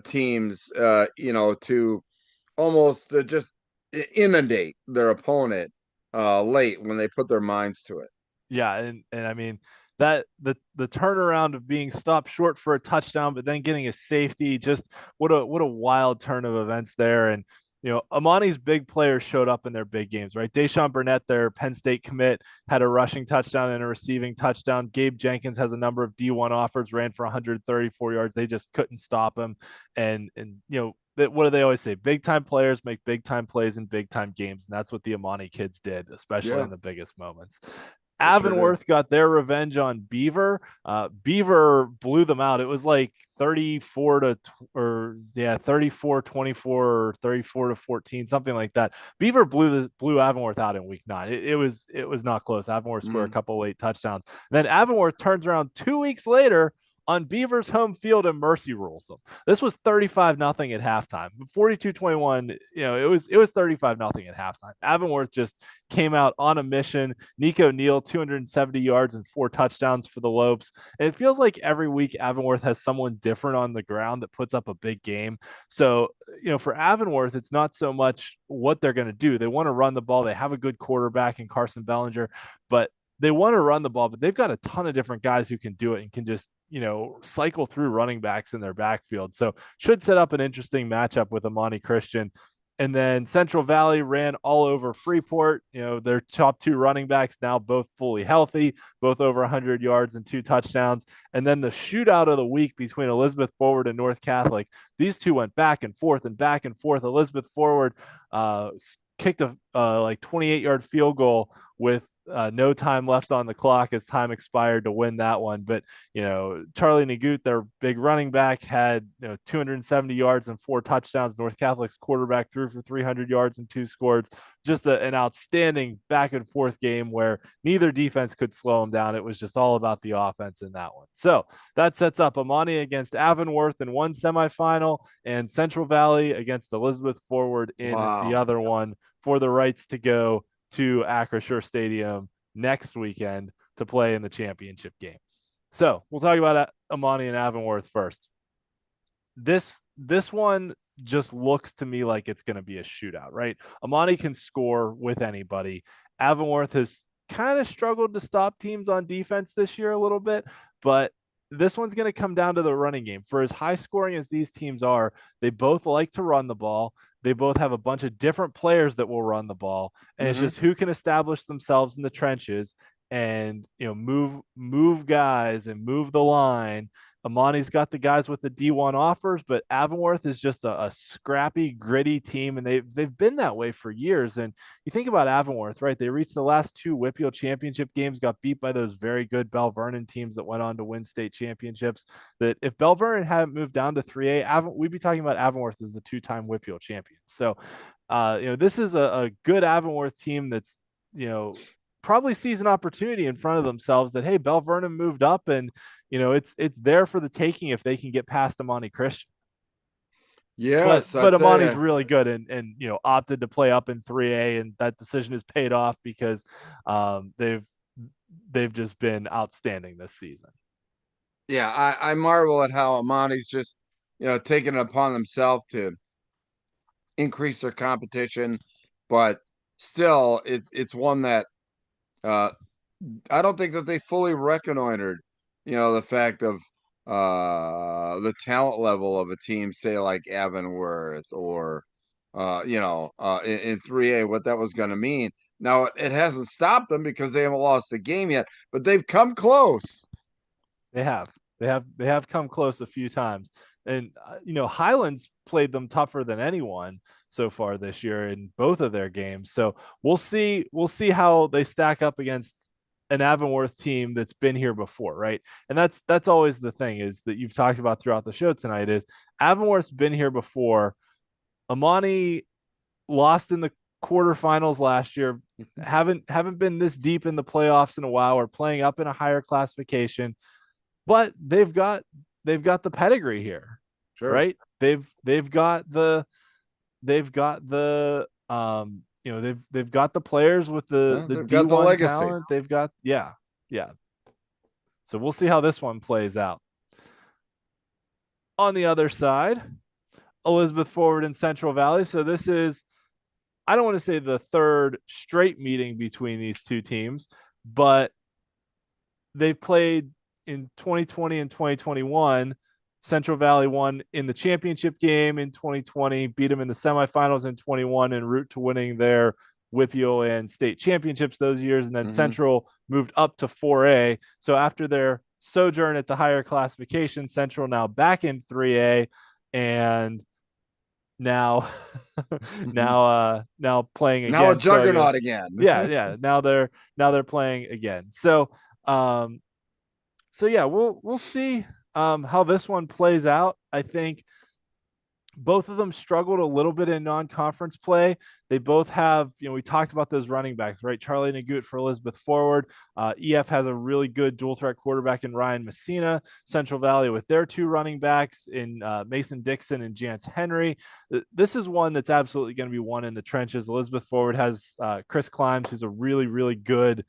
teams to almost just inundate their opponent late when they put their minds to it. Yeah, and that the turnaround of being stopped short for a touchdown, but then getting a safety, just what a wild turn of events there. And Amani's big players showed up in their big games, right? Deshaun Burnett, their Penn State commit, had a rushing touchdown and a receiving touchdown. Gabe Jenkins has a number of D1 offers, ran for 134 yards. They just couldn't stop him. And what do they always say? Big time players make big time plays in big time games. And that's what the Amani kids did, especially Yeah, in the biggest moments. they sure did. Avonworth got their revenge on Beaver. Beaver blew them out. It was like 34-24 or 34-14, something like that. Beaver blew Avonworth out in week 9. It was not close. Avonworth scored a couple late touchdowns. Then Avonworth turns around 2 weeks later on Beaver's home field and mercy rules them. This was 35-0 at halftime. 42-21, it was 35-0 at halftime. Avonworth just came out on a mission. Nico Neal, 270 yards and 4 touchdowns for the Lopes. And it feels like every week Avonworth has someone different on the ground that puts up a big game. So, for Avonworth, it's not so much what they're going to do. They want to run the ball. They have a good quarterback in Carson Bellinger, but they want to run the ball, but they've got a ton of different guys who can do it and can just, cycle through running backs in their backfield. So should set up an interesting matchup with Amani Christian. And then Central Valley ran all over Freeport. Their top 2 running backs now both fully healthy, both over 100 yards and 2 touchdowns. And then the shootout of the week between Elizabeth Forward and North Catholic. These two went back and forth and back and forth. Elizabeth Forward kicked a like 28-yard field goal with no time left on the clock as time expired to win that one. But Charlie Nagut, their big running back, had 270 yards and 4 touchdowns. North Catholic's quarterback threw for 300 yards and 2 scores. Just an outstanding back and forth game where neither defense could slow them down. It was just all about the offense in that one. So that sets up Amani against Avonworth in one semifinal and Central Valley against Elizabeth Forward in the Wow. other one for the rights to go to Acrisure Stadium next weekend to play in the championship game. So we'll talk about Amani and Avonworth first. This one just looks to me like it's going to be a shootout, right? Amani can score with anybody. Avonworth has kind of struggled to stop teams on defense this year a little bit, but this one's going to come down to the running game. For as high scoring as these teams are, they both like to run the ball. They both have a bunch of different players that will run the ball, and it's just who can establish themselves in the trenches and move guys and move the line. Amani's got the guys with the D1 offers, but Avonworth is just a scrappy, gritty team, and they've been that way for years. And you think about Avonworth, right? They reached the last two WPIAL championship games, got beat by those very good Bell Vernon teams that went on to win state championships. That if Bell Vernon hadn't moved down to 3A, we'd be talking about Avonworth as the two-time WPIAL champion. So, this is a good Avonworth team that's, probably sees an opportunity in front of themselves that, hey, Bell Vernon moved up and it's there for the taking if they can get past Amani Christian. Yes, but Amani's really good and opted to play up in 3A, and that decision has paid off because they've just been outstanding this season. Yeah, I marvel at how Amani's just taking it upon themselves to increase their competition, but still it's one that I don't think that they fully reconnoitered, the fact of the talent level of a team, say like Avonworth or in 3A, what that was going to mean. Now it hasn't stopped them because they haven't lost a game yet, but they've come close. They have come close a few times, and Highlands played them tougher than anyone so far this year in both of their games. So we'll see how they stack up against an Avonworth team that's been here before, right? And that's always the thing is that you've talked about throughout the show tonight is Avonworth's been here before. Amani lost in the quarterfinals last year, haven't been this deep in the playoffs in a while, or playing up in a higher classification, but they've got the pedigree here, Sure. Right? They've got the they've got the they've got the players with the D1 talent. They've got yeah. So we'll see how this one plays out. On the other side, Elizabeth Forward and Central Valley. So this is, I don't want to say the third straight meeting between these two teams, but they've played in 2020 and 2021. Central Valley won in the championship game in 2020, beat them in the semifinals in 21 en route to winning their WPIAL and state championships those years. And then Central moved up to 4A. So after their sojourn at the higher classification, Central now back in 3A and now now playing again. Now a juggernaut again. Yeah. Now they're playing again. So yeah, we'll see how this one plays out. I think both of them struggled a little bit in non-conference play. They both have, we talked about those running backs, right? Charlie Nagut for Elizabeth Forward. EF has a really good dual threat quarterback in Ryan Messina. Central Valley with their two running backs in Mason Dixon and Jance Henry. This is one that's absolutely going to be one in the trenches. Elizabeth Forward has Chris Climbs, who's a really, really good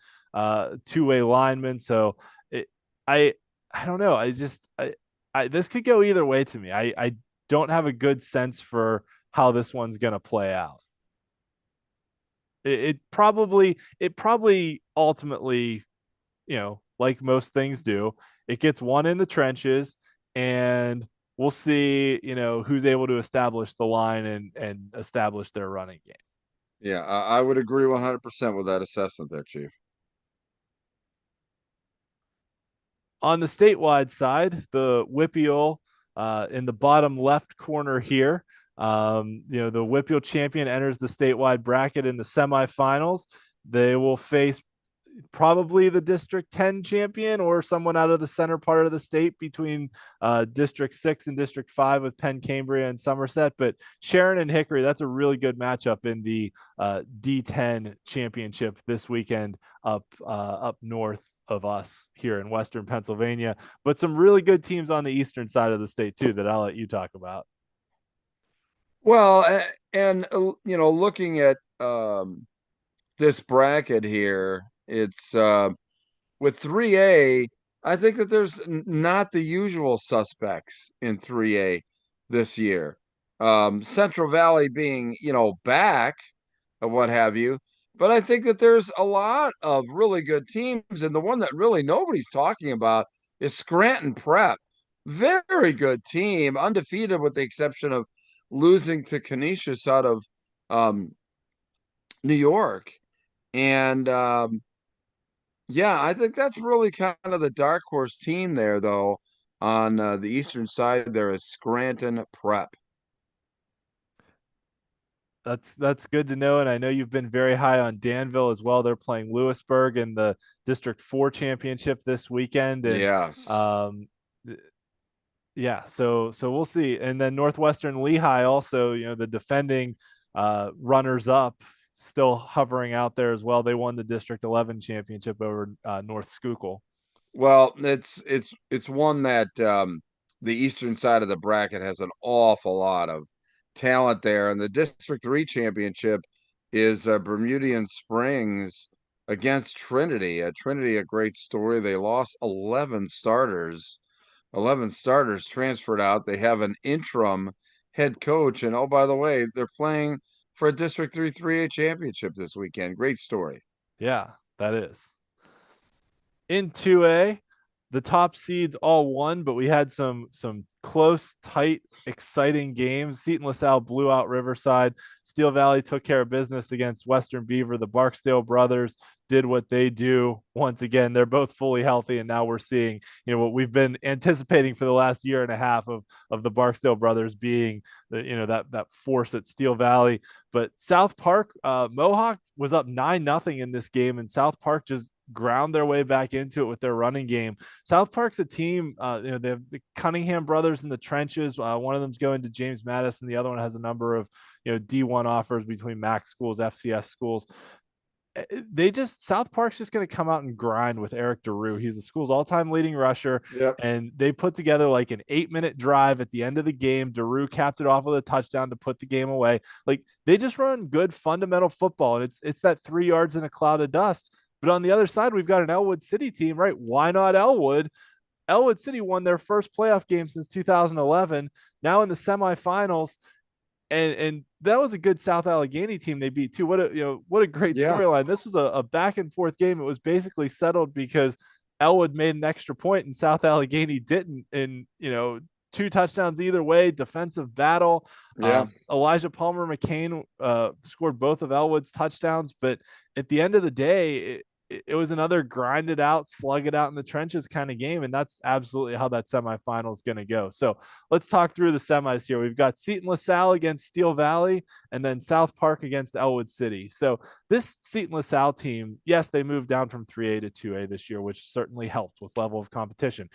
two-way lineman. So I don't know. I this could go either way to me. I don't have a good sense for how this one's going to play out. It probably ultimately, like most things do, it gets one in the trenches, and we'll see, who's able to establish the line and establish their running game. Yeah, I would agree 100% with that assessment there, Chief. On the statewide side, the WPIAL in the bottom left corner here, the WPIAL champion enters the statewide bracket in the semifinals. They will face probably the District 10 champion or someone out of the center part of the state between District 6 and District 5 with Penn, Cambria, and Somerset. But Sharon and Hickory, that's a really good matchup in the D10 championship this weekend up north of us here in Western Pennsylvania. But some really good teams on the eastern side of the state, too, that I'll let you talk about. Well, and looking at this bracket here, it's with 3A. I think that there's not the usual suspects in 3A this year. Central Valley being, back or what have you. But I think that there's a lot of really good teams. And the one that really nobody's talking about is Scranton Prep. Very good team, undefeated with the exception of losing to Canisius out of New York. And yeah, I think that's really kind of the dark horse team there, though. On the eastern side, there is Scranton Prep. That's good to know, and I know you've been very high on Danville as well. They're playing Lewisburg in the District 4 championship this weekend, and Yes. um, yeah, so we'll see. And then Northwestern Lehigh also, the defending runners up, still hovering out there as well. They won the District 11 championship over North Schuylkill. Well, it's one that the eastern side of the bracket has an awful lot of talent there, and the District 3 championship is Bermudian Springs against Trinity. Trinity, a great story. They lost 11 starters. 11 starters transferred out. They have an interim head coach, and oh, by the way, they're playing for a District 3 3A championship this weekend. Great story. Yeah, that is. In 2A, the top seeds all won, but we had some close, tight, exciting games. Seton LaSalle blew out Riverside. Steel Valley took care of business against Western Beaver. The Barksdale brothers did what they do. Once again, they're both fully healthy, and now we're seeing, what we've been anticipating for the last year and a half of the Barksdale brothers being that force at Steel Valley. But South Park, Mohawk was up 9-0 in this game, and South Park just ground their way back into it with their running game. South Park's a team, they have the Cunningham brothers in the trenches. One of them's going to James Madison. The other one has a number of, D1 offers between MAC schools, FCS schools. South Park's just going to come out and grind with Eric DeRue. He's the school's all-time leading rusher. Yep. And they put together like an 8-minute drive at the end of the game. DeRue capped it off with a touchdown to put the game away. Like, they just run good fundamental football. And it's that 3 yards in a cloud of dust. But on the other side, we've got an Elwood City team, right? Why not Elwood? Elwood City won their first playoff game since 2011, now in the semifinals. And that was a good South Allegheny team they beat too. What a great storyline. This was a back and forth game. It was basically settled because Elwood made an extra point and South Allegheny didn't. And 2 touchdowns either way, defensive battle. Yeah. Elijah Palmer McCain scored both of Elwood's touchdowns, but at the end of the day, it was another grind it out, slug it out in the trenches kind of game. And that's absolutely how that semifinal is going to go. So let's talk through the semis here. We've got Seton LaSalle against Steel Valley and then South Park against Elwood City. So this Seton LaSalle team, yes, they moved down from 3A to 2A this year, which certainly helped with level of competition.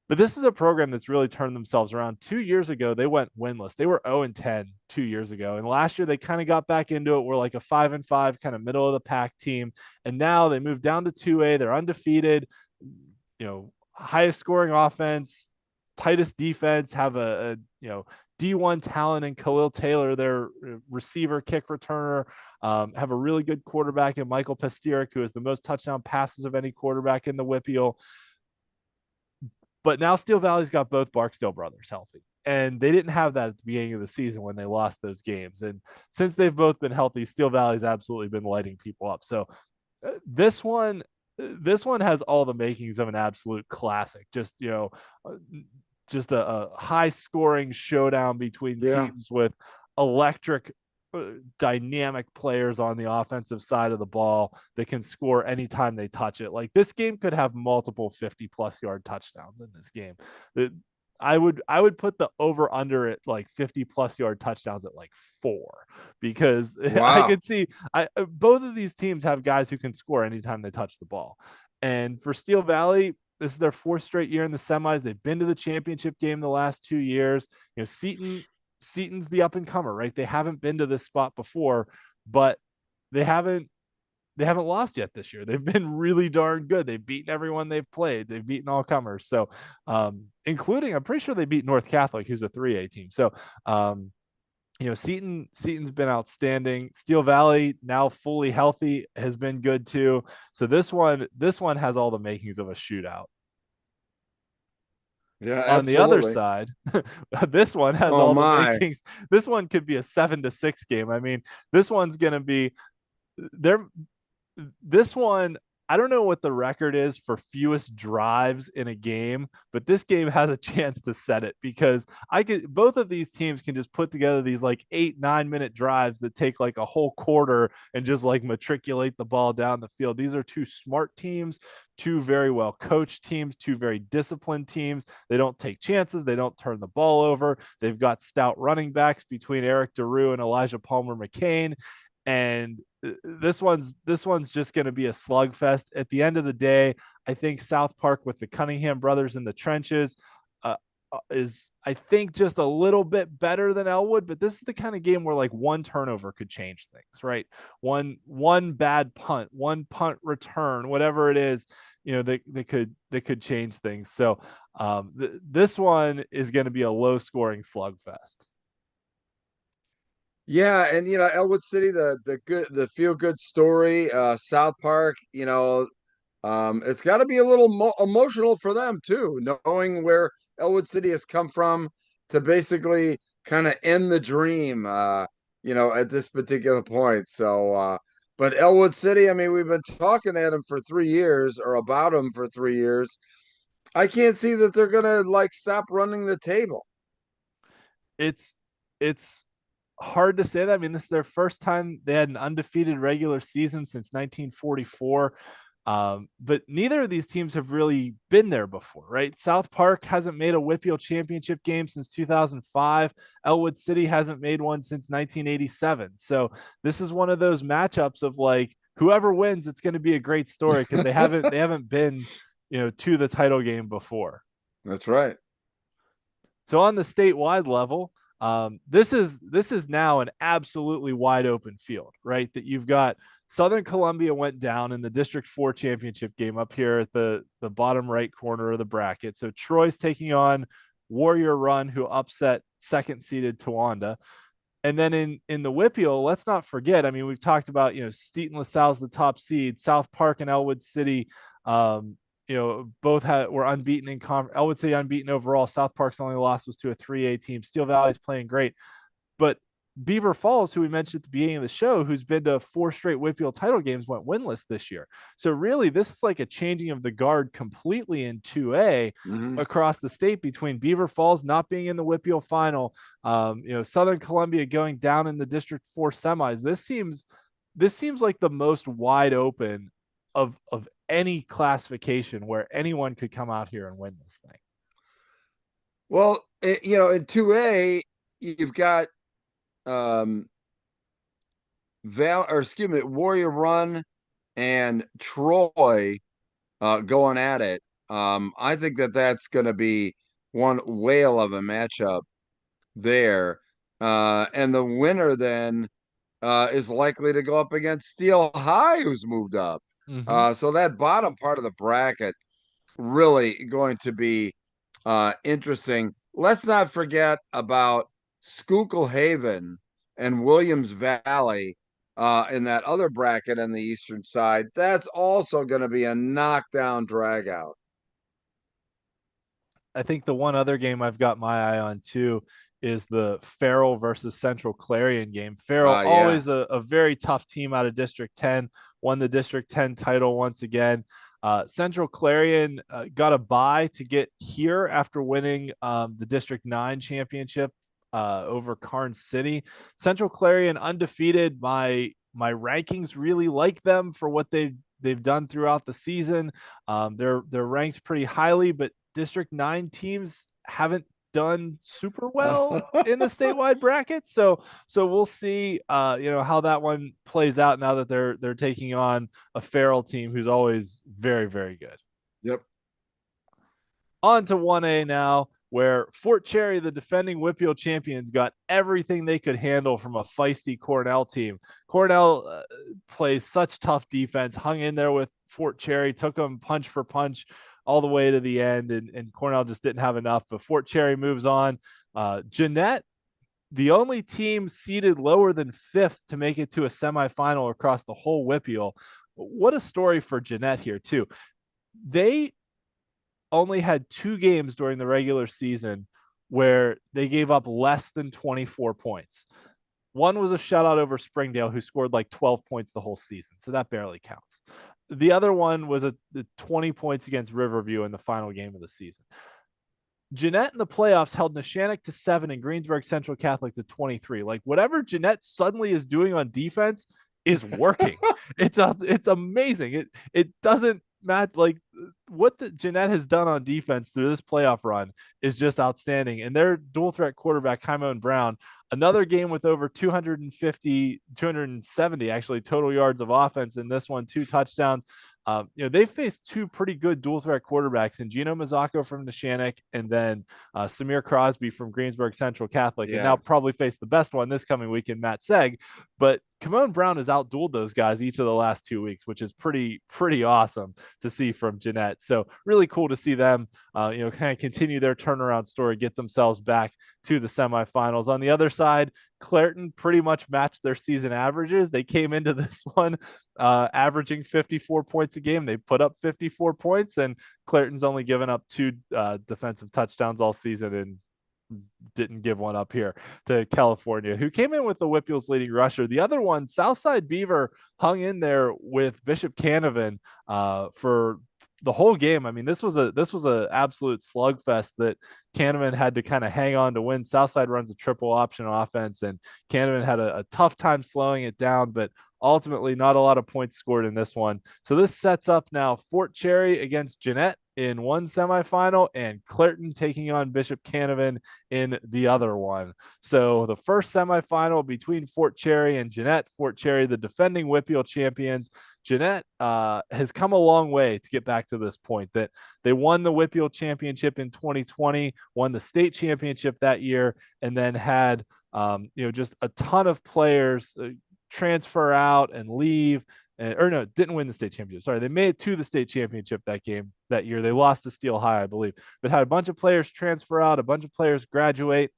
But this is a program that's really turned themselves around. 2 years ago, they went winless. They were 0-10 2 years ago. And last year, they kind of got back into it. We're like a 5-5 kind of middle of the pack team. And now they moved down to 2A. They're undefeated, highest scoring offense, tightest defense, have a D1 talent in Khalil Taylor, their receiver, kick returner, have a really good quarterback in Michael Pastirik, who has the most touchdown passes of any quarterback in the WPIAL. But now Steel Valley's got both Barksdale brothers healthy. And they didn't have that at the beginning of the season when they lost those games. And since they've both been healthy, Steel Valley's absolutely been lighting people up. So this one has all the makings of an absolute classic. Just, just a high scoring showdown between teams with electric dynamic players on the offensive side of the ball that can score anytime they touch it. Like, this game could have multiple 50+ yard touchdowns in this game. I would put the over under at like 50 plus yard touchdowns at like 4, because I Wow. could see both of these teams have guys who can score anytime they touch the ball. And for Steel Valley, this is their 4th straight year in the semis. They've been to the championship game the last 2 years. Seaton's the up and comer, right? They haven't been to this spot before, but they haven't they haven't lost yet this year. They've been really darn good. They've beaten everyone they've played. They've beaten all comers. So, including, I'm pretty sure they beat North Catholic, who's a 3A team. So, Seaton's been outstanding. Steel Valley, now fully healthy, has been good too. So this one has all the makings of a shootout. Yeah, On the other absolutely. side, this one has Oh all the my. makings. This one could be a 7-6 game. I mean, this one's going to be there. This one, I don't know what the record is for fewest drives in a game, but this game has a chance to set it, because both of these teams can just put together these like 8-9 minute drives that take like a whole quarter and just like matriculate the ball down the field. These are two smart teams, two very well coached teams, two very disciplined teams. They don't take chances, they don't turn the ball over. They've got stout running backs between Eric DeRue and Elijah Palmer McCain. And this one's just going to be a slugfest. At the end of the day, I think South Park, with the Cunningham brothers in the trenches, uh, is, I think, just a little bit better than Elwood. But this is the kind of game where like one turnover could change things, right? One bad punt, one punt return, whatever it is, they could change things. So this one is going to be a low scoring slugfest. Yeah, and Elwood City, the feel good story, South Park, it's got to be a little emotional for them too, knowing where Elwood City has come from to basically kind of end the dream, at this particular point. So, but Elwood City, I mean, we've been talking at them for 3 years, or about them for 3 years. I can't see that they're gonna like stop running the table. It's hard to say that. I mean, this is their first time they had an undefeated regular season since 1944. But neither of these teams have really been there before, right? South Park hasn't made a WPIAL championship game since 2005. Elwood City hasn't made one since 1987. So this is one of those matchups of like, whoever wins, it's going to be a great story, because they haven't been, to the title game before. That's right. So on the statewide level, this is now an absolutely wide open field, right? That you've got Southern Columbia went down in the District 4 championship game up here at the bottom right corner of the bracket. So Troy's taking on Warrior Run, who upset second seeded Towanda. And then in the WPIAL, let's not forget, I mean, we've talked about, Seton LaSalle's the top seed, South Park and Elwood City, both were unbeaten in conference. Elwood City unbeaten overall. South Park's only loss was to a 3A team. Steel Valley's playing great. But Beaver Falls, who we mentioned at the beginning of the show, who's been to 4 straight WPIAL title games, went winless this year. So really, this is like a changing of the guard completely in 2A Mhm. across the state, between Beaver Falls not being in the WPIAL final, Southern Columbia going down in the District 4 semis. This seems like the most wide open of any classification where anyone could come out here and win this thing. Well, in 2A, you've got um Warrior Run and Troy going at it. I think that that's going to be one whale of a matchup there. And the winner then is likely to go up against Steel High, who's moved up. Mm-hmm. So that bottom part of the bracket really going to be interesting. Let's not forget about Schuylkill Haven and Williams Valley in that other bracket on the eastern side. That's also going to be a knockdown dragout. I think the one other game I've got my eye on too is the Farrell versus Central Clarion game. Farrell, Yeah. always a very tough team out of District 10, won the District 10 title once again. Central Clarion got a bye to get here after winning the District 9 championship over Karn City. Central Clarion undefeated. My rankings really like them for what they've done throughout the season. They're ranked pretty highly, but District 9 teams haven't done super well in the statewide bracket. So we'll see how that one plays out now that they're taking on a Farrell team who's always very, very good. Yep. On to 1A now, where Fort Cherry, the defending WPIAL champions, got everything they could handle from a feisty Cornell team. Cornell plays such tough defense, hung in there with Fort Cherry, took them punch for punch all the way to the end, and Cornell just didn't have enough. But Fort Cherry moves on. Jeanette, the only team seeded lower than fifth to make it to a semifinal across the whole WPIAL. What a story for Jeanette here, too. They only had 2 games during the regular season where they gave up less than 24 points. One was a shutout over Springdale, who scored like 12 points the whole season, so that barely counts. The other one was a 20 points against Riverview in the final game of the season. Jeanette in the playoffs held Neshannock to 7 and Greensburg Central Catholic to 23. Like, whatever Jeanette suddenly is doing on defense is working. It's amazing. It doesn't match, like, what the Jeanette has done on defense through this playoff run is just outstanding. And their dual threat quarterback, Kymone Brown, another game with over 270 actually total yards of offense in this one, 2 touchdowns. They faced 2 pretty good dual threat quarterbacks in Gino Mazzocco from Neshannock and then Samir Crosby from Greensburg Central Catholic, and now probably face the best one this coming week in Matt Seg. But Kymone Brown has outdueled those guys each of the last 2 weeks, which is pretty awesome to see from Jeanette. So really cool to see them, kind of continue their turnaround story, get themselves back to the semifinals. On the other side, Clairton pretty much matched their season averages. They came into this one averaging 54 points a game. They put up 54 points, and Clairton's only given up 2 defensive touchdowns all season and didn't give one up here to California, who came in with the WPIAL's leading rusher. The other one, Southside Beaver, hung in there with Bishop Canavan for the whole game. I mean, this was a absolute slugfest that Canavan had to kind of hang on to win. Southside runs a triple option offense, and Canavan had a tough time slowing it down, but ultimately not a lot of points scored in this one. So this sets up now Fort Cherry against Jeanette in one semifinal and Clairton taking on Bishop Canavan in the other one. So the first semifinal between Fort Cherry and Jeanette. Fort Cherry, the defending WPIAL champions. Jeanette has come a long way to get back to this point, that they won the WPIAL championship in 2020, won the state championship that year, and then had just a ton of players transfer out and leave. Didn't win the state championship. Sorry, they made it to the state championship that year. They lost to Steel High, I believe, but had a bunch of players transfer out, a bunch of players graduate,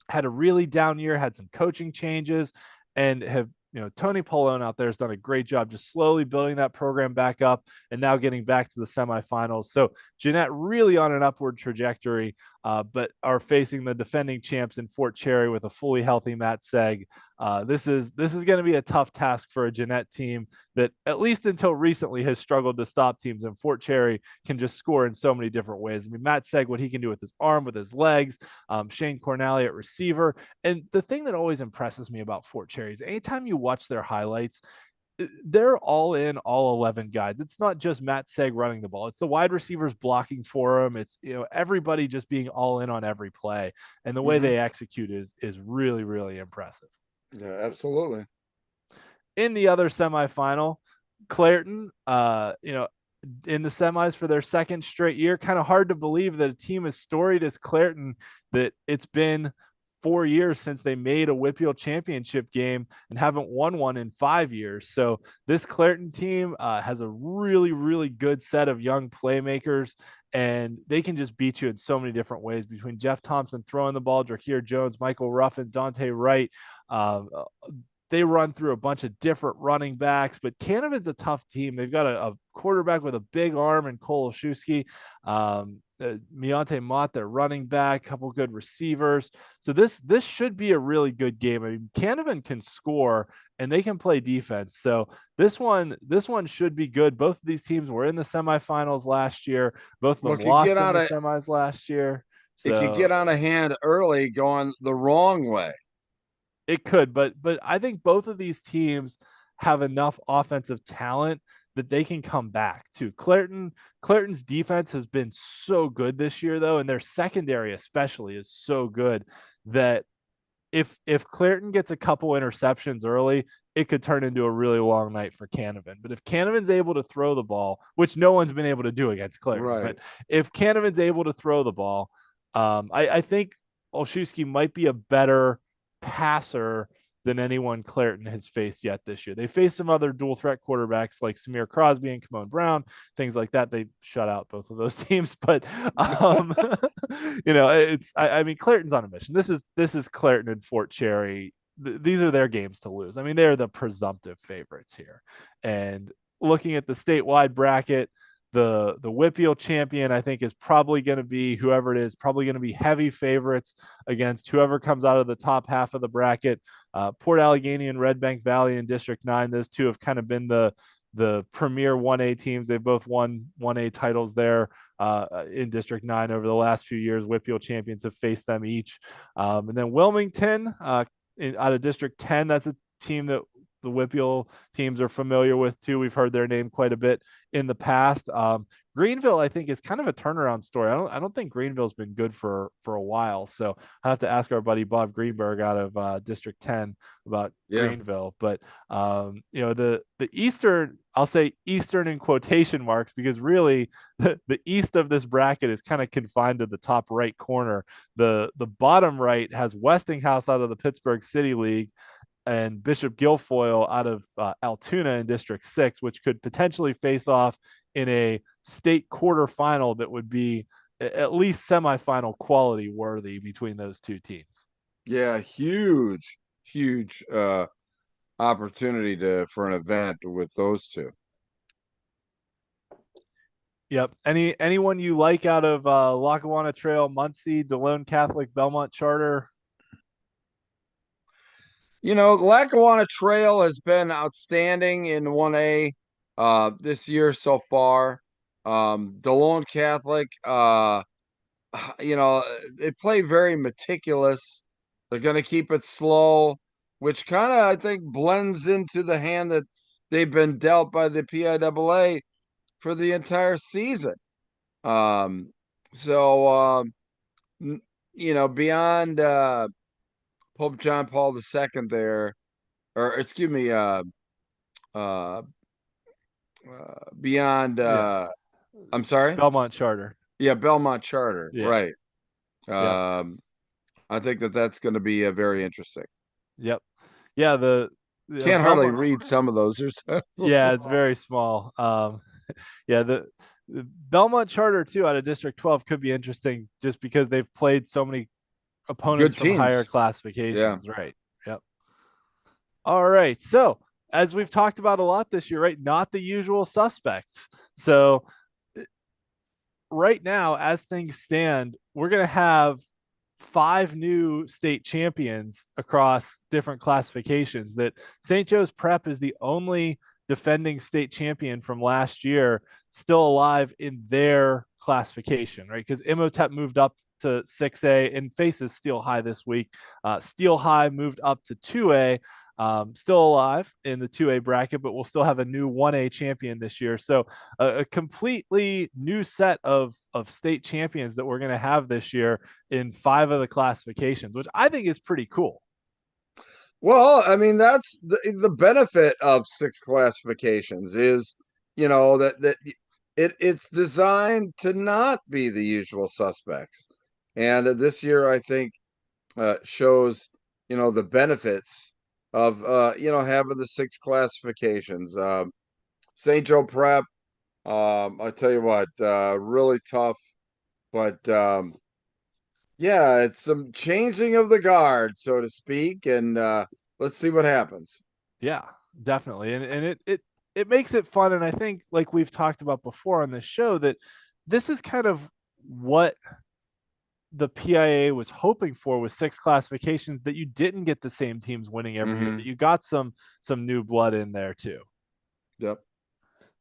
had a really down year, had some coaching changes, and have Tony Polone out there has done a great job just slowly building that program back up and now getting back to the semifinals. So Jeanette really on an upward trajectory, but are facing the defending champs in Fort Cherry with a fully healthy Matt Seg. This is going to be a tough task for a Jeanette team that, at least until recently, has struggled to stop teams, and Fort Cherry can just score in so many different ways. I mean, Matt Seg, what he can do with his arm, with his legs, Shane Cornally at receiver. And the thing that always impresses me about Fort Cherry is anytime you watch their highlights, they're all in, all 11 guys. It's not just Matt Seg running the ball. It's the wide receivers blocking for him. It's, everybody just being all in on every play. And the way they execute is really, really impressive. Yeah, absolutely. In the other semifinal, Clairton, in the semis for their second straight year. Kind of hard to believe that a team as storied as Clairton, that it's been 4 years since they made a WPIAL championship game and haven't won one in 5 years. So this Clairton team has a really, really good set of young playmakers, and they can just beat you in so many different ways, between Jeff Thompson throwing the ball, Drakir Jones, Michael Ruffin, Dante Wright. They run through a bunch of different running backs, but Canavan's a tough team. They've got a quarterback with a big arm in Cole Olszewski, Meonte Mott, their running back, a couple good receivers. So this should be a really good game. I mean, Canavan can score and they can play defense. So this one should be good. Both of these teams were in the semifinals last year. Both of them lost in the semis last year. So, it could get on a hand early going the wrong way. It could, but I think both of these teams have enough offensive talent that they can come back too. Clareton's defense has been so good this year, though, and their secondary especially is so good that if Clareton gets a couple interceptions early, it could turn into a really long night for Canavan. But if Canavan's able to throw the ball, which no one's been able to do against Clareton, Right. but if Canavan's able to throw the ball, I think Olszewski might be a better passer than anyone Clareton has faced yet this year. They faced some other dual threat quarterbacks like Samir Crosby and Kimon Brown, things like that. They shut out both of those teams, but I mean, Clareton's on a mission. This is Clareton and Fort Cherry. These are their games to lose. I mean, they're the presumptive favorites here. And looking at the statewide bracket, the WPIAL champion, I think, is probably going to be whoever it is, probably going to be heavy favorites against whoever comes out of the top half of the bracket. Port Allegheny and Red Bank Valley in District 9, those two have kind of been the premier 1A teams. They've both won 1A titles there in District 9 over the last few years. WPIAL champions have faced them each. And then Wilmington out of District 10, that's a team that the WPIAL teams are familiar with too. We've heard their name quite a bit in the past. Greenville, I think, is kind of a turnaround story. I don't think Greenville's been good for a while. So I have to ask our buddy Bob Greenberg out of District 10 about Greenville. But the Eastern, I'll say Eastern in quotation marks, because really the east of this bracket is kind of confined to the top right corner. The bottom right has Westinghouse out of the Pittsburgh City League and Bishop Guilfoyle out of Altoona in District 6, which could potentially face off in a state quarterfinal that would be at least semifinal quality worthy between those two teams. Yeah, huge opportunity for an event with those two. Yep. Anyone you like out of Lackawanna Trail, Muncie, DeLone Catholic, Belmont Charter? Lackawanna Trail has been outstanding in 1A this year so far. DeLone Catholic, they play very meticulous. They're going to keep it slow, which kind of, I think, blends into the hand that they've been dealt by the PIAA for the entire season. Beyond Pope John Paul II there, or excuse me, beyond I'm sorry, Belmont Charter. Yeah, Belmont Charter, yeah. Right. Yep. I think that's going to be very interesting. Yep. Yeah, the can't hardly read some of those. Yeah, it's very small. The Belmont Charter too out of District 12 could be interesting just because they've played so many opponents from higher classifications. Yeah. Right. Yep. All right. So as we've talked about a lot this year, right? Not the usual suspects. So right now, as things stand, we're going to have 5 new state champions across different classifications. That St. Joe's Prep is the only defending state champion from last year still alive in their classification, right? Because Imhotep moved up to 6A and faces Steel High this week. Steel High moved up to 2A, still alive in the 2A bracket, but we'll still have a new 1A champion this year. So a completely new set of state champions that we're going to have this year in 5 of the classifications, which I think is pretty cool. Well, I mean, that's the benefit of 6 classifications is, that it's designed to not be the usual suspects. And this year, I think, shows, the benefits of, having the 6 classifications. St. Joe Prep, I tell you what, really tough. But, it's some changing of the guard, so to speak. And let's see what happens. Yeah, definitely. And it makes it fun. And I think, like we've talked about before on this show, that this is kind of what the PIAA was hoping for with 6 classifications, that you didn't get the same teams winning every year, that you got some new blood in there too. Yep.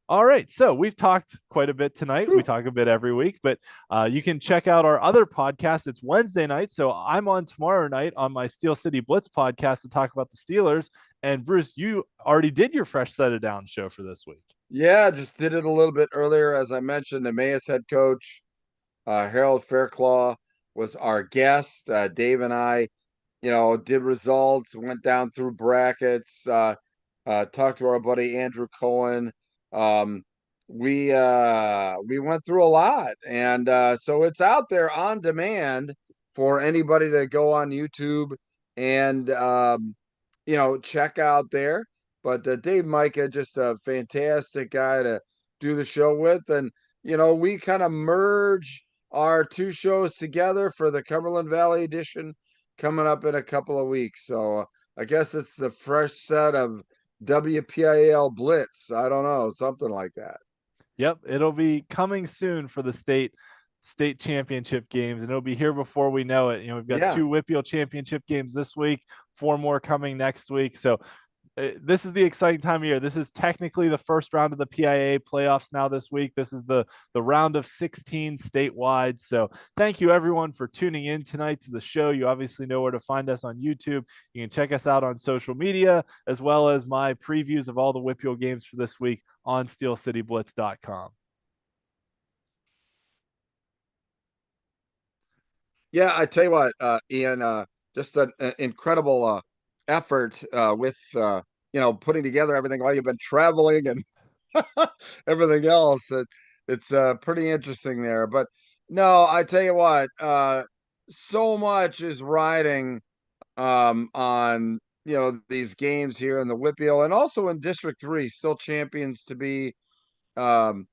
All right. So we've talked quite a bit tonight. We talk a bit every week, but you can check out our other podcast. It's Wednesday night. So I'm on tomorrow night on my Steel City Blitz podcast to talk about the Steelers. And Bruce, you already did your Fresh Set of Down show for this week. Yeah, just did it a little bit earlier. As I mentioned, the Emmaus head coach, Harold Fairclaw, was our guest. Dave and I, did results, went down through brackets, talked to our buddy Andrew Cohen. Um, we went through a lot, and so it's out there on demand for anybody to go on YouTube and check out there. But Dave Micah, just a fantastic guy to do the show with, and we kind of merge our two shows together for the Cumberland Valley edition coming up in a couple of weeks. So I guess it's the fresh set of WPIAL Blitz. I don't know, something like that. Yep, it'll be coming soon for the state championship games, and it'll be here before we know it. We've got Yeah. two WPIAL championship games this week, four more coming next week. So this is the exciting time of year. This is technically the first round of the PIA playoffs now this week. This is the round of 16 statewide. So thank you everyone for tuning in tonight to the show. You obviously know where to find us on YouTube. You can check us out on social media, as well as my previews of all the WPIAL games for this week on steelcityblitz.com. Yeah, I tell you what, Ian, just an incredible effort with putting together everything while you've been traveling and everything else. It's pretty interesting there. But no, I tell you what, so much is riding on these games here in the WPIAL and also in District 3, still champions to be um,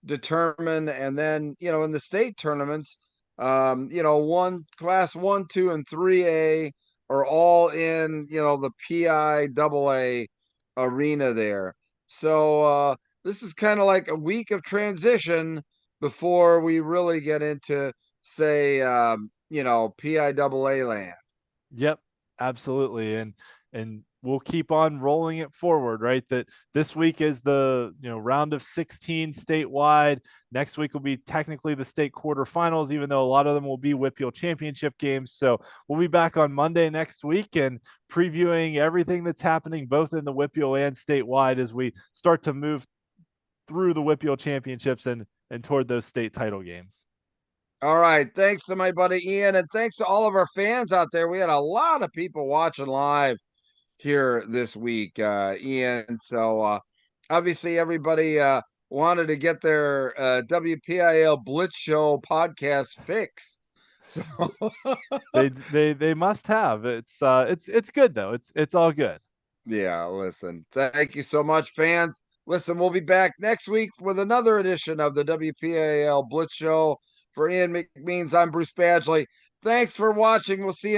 determined. And then, in the state tournaments, one class 1, 2, and 3A are all in, the PIAA arena there. So this is kind of like a week of transition before we really get into, say, PIAA land. Yep, absolutely. And we'll keep on rolling it forward, right? That this week is the round of 16 statewide. Next week will be technically the state quarterfinals, even though a lot of them will be WPIAL championship games. So we'll be back on Monday next week and previewing everything that's happening both in the WPIAL and statewide as we start to move through the WPIAL championships and toward those state title games. All right. Thanks to my buddy Ian, and thanks to all of our fans out there. We had a lot of people watching live here this week, Ian. So obviously everybody wanted to get their WPIL Blitz Show podcast fix. So They must have. It's good though. It's all good. yeah, listen. Thank you so much, fans. Listen, we'll be back next week with another edition of the WPIL Blitz Show. For Ian McMeans, I'm Bruce Badgley. Thanks for watching. We'll see you